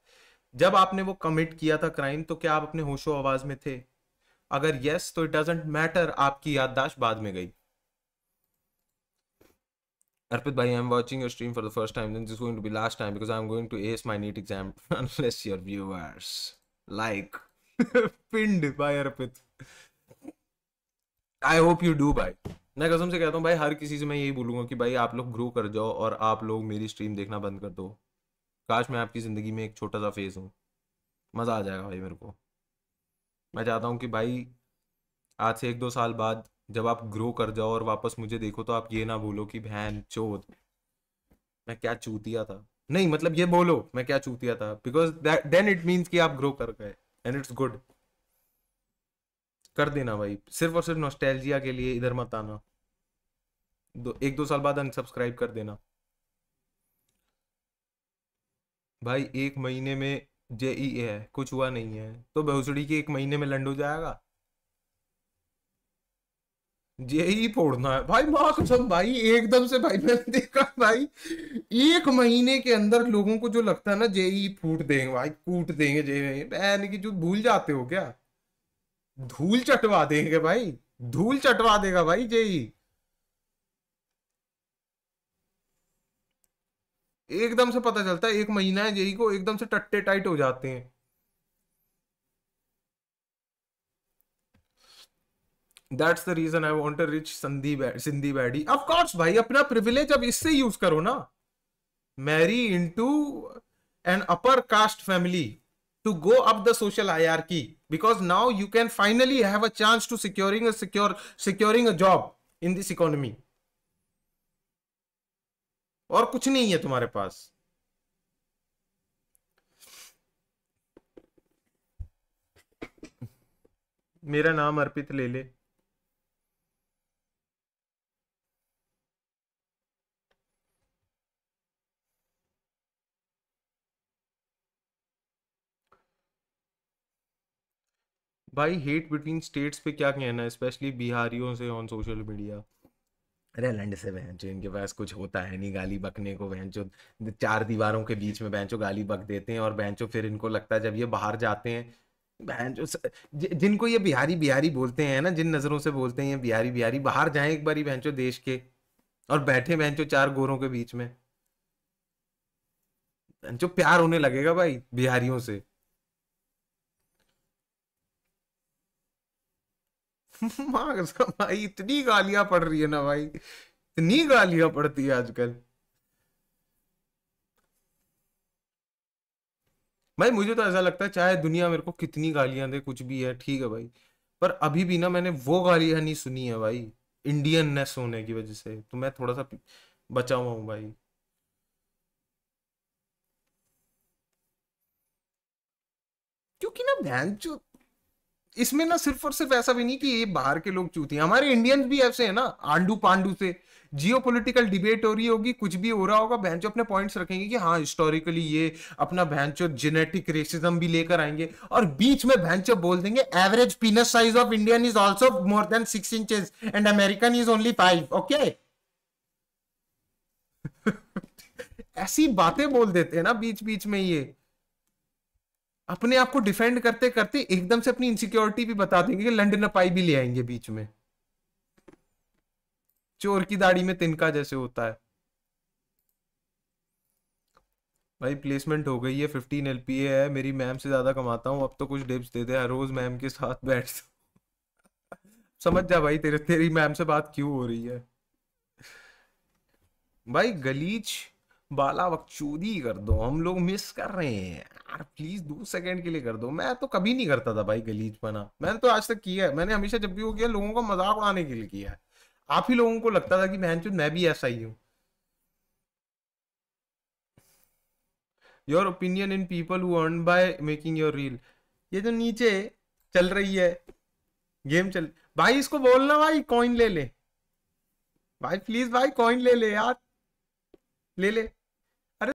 जब आपने वो कमिट किया था क्राइम तो क्या आप अपने होशो आवाज में थे? अगर यस तो इट डजेंट मैटर आपकी याददाश्त बाद में गई। Arpit bhai, I'm watching your stream for the first time. Then this is going to be last time because I'm going to ace my NEET exam unless your viewers like pinned by Arpit. I hope you do भाई। मैं कसम से कहता हूँ भाई, हर किसी से मैं यही बोलूंगा कि भाई आप लोग ग्रो कर जाओ और आप लोग मेरी स्ट्रीम देखना बंद कर दो। काश मैं आपकी जिंदगी में एक छोटा सा फेस हूँ, मजा आ जाएगा भाई मेरे को। मैं चाहता हूँ कि भाई आज से 1-2 साल बाद जब आप ग्रो कर जाओ और वापस मुझे देखो तो आप ये ना बोलो कि बहन चोद मैं क्या चूतिया था। नहीं मतलब ये बोलो मैं क्या चूतिया था, बिकॉज देन इट मीन्स कि आप ग्रो कर गए एंड इट्स गुड। कर देना भाई, सिर्फ और सिर्फ नॉस्टैल्जिया के लिए इधर मत आना। 1-2 साल बाद अनसब्सक्राइब कर देना भाई। 1 महीने में जेई है, कुछ हुआ नहीं है तो भोसड़ी के 1 महीने में लंड हो जाएगा। जेई फोड़ना है भाई, माँ कसम भाई, एकदम से भाई मैंने देखा भाई 1 महीने के अंदर लोगों को जो लगता है ना जेई फूट देंगे भाई, कूट देंगे जेई, बहन की जो भूल जाते हो क्या? धूल चटवा देंगे भाई, धूल चटवा देगा भाई जेई। एकदम से पता चलता है 1 महीना है जेई को, एकदम से टट्टे टाइट हो जाते हैं। That's the reason I want to reach Sindhi baddie. Of course भाई, अपना प्रिविलेज अब इससे यूज करो ना, marry into an upper caste family to go up the social hierarchy, because now you can finally have a chance to securing a job in this economy। और कुछ नहीं है तुम्हारे पास। मेरा नाम अर्पित ले ले। भाई हेट बिटवीन स्टेट्स पे क्या कहना है, स्पेशली बिहारियों से ऑन सोशल मीडिया। अरे लंड से बहन चो, इनके पास कुछ होता है नहीं गाली बकने को, बहन चो 4 दीवारों के बीच में बहन चो गाली बक देते हैं, और बहन चो फिर इनको लगता है जब ये बाहर जाते हैं, बहन चो जिनको ये बिहारी बिहारी बोलते हैं ना, जिन नजरों से बोलते हैं ये बिहारी बिहारी, बाहर जाएं एक बारी बहन चो देश के, और बैठे बहन चो 4 गोरों के बीच में, बहन चो प्यार होने लगेगा भाई बिहारियों से। माँ कसम भाई, इतनी गालियां पड़ रही है ना भाई, इतनी गालियां पड़ती है आजकल। भाई मुझे तो ऐसा लगता है चाहे दुनिया मेरे को कितनी गालियां दे, कुछ भी है ठीक है भाई, पर अभी भी ना मैंने वो गालियां नहीं सुनी है भाई, इंडियननेस होने की वजह से तो मैं थोड़ा सा बचा हुआ हूँ भाई। क्योंकि ना बहन जो इसमें ना सिर्फ और सिर्फ ऐसा भी नहीं कि ये बाहर के लोग चूती हैं, हमारे इंडियंस भी ऐसे हैं ना, आंडू पांडू से जियो पॉलिटिकल डिबेट हो रही होगी, कुछ भी हो रहा होगा, बहनचो अपने पॉइंट्स रखेंगे कि हाँ हिस्टोरिकली ये अपना बहनचो जेनेटिक रेसिज्म भी लेकर आएंगे, और बीच में बहनचो बोल देंगे average पीनस size of Indian is also more than 6 inches and American is only 5, okay. ऐसी बातें बोल देते हैं ना बीच बीच में ये, अपने आप को डिफेंड करते करते एकदम से अपनी इनसिक्योरिटी भी बता देंगे कि लंडन पाई भी ले आएंगे बीच में, चोर की दाढ़ी में तिनका जैसे होता है। भाई प्लेसमेंट हो गई है, 15 LPA है, मेरी मैम से ज्यादा कमाता हूँ, अब तो कुछ डिप्स दे दे, हर रोज मैम के साथ बैठ। समझ जा भाई, तेरे तेरी मैम से बात क्यों हो रही है। भाई गलीच बाला बकचोदी कर दो, हम लोग मिस कर रहे हैं यार, प्लीज 2 सेकंड के लिए कर दो। मैं तो कभी नहीं करता था भाई गलीच बना, मैंने तो आज तक किया है, मैंने हमेशा जब भी वो किया लोगों का मजाक उड़ाने के लिए किया है। आप ही लोगों को लगता था कि मैं भी ऐसा ही हूँ। Your opinion in people who earn by making your reel. ये जो नीचे चल रही है गेम चल, भाई इसको बोलना भाई कॉइन ले ले, भाई प्लीज भाई कॉइन ले ले यार, ले ले।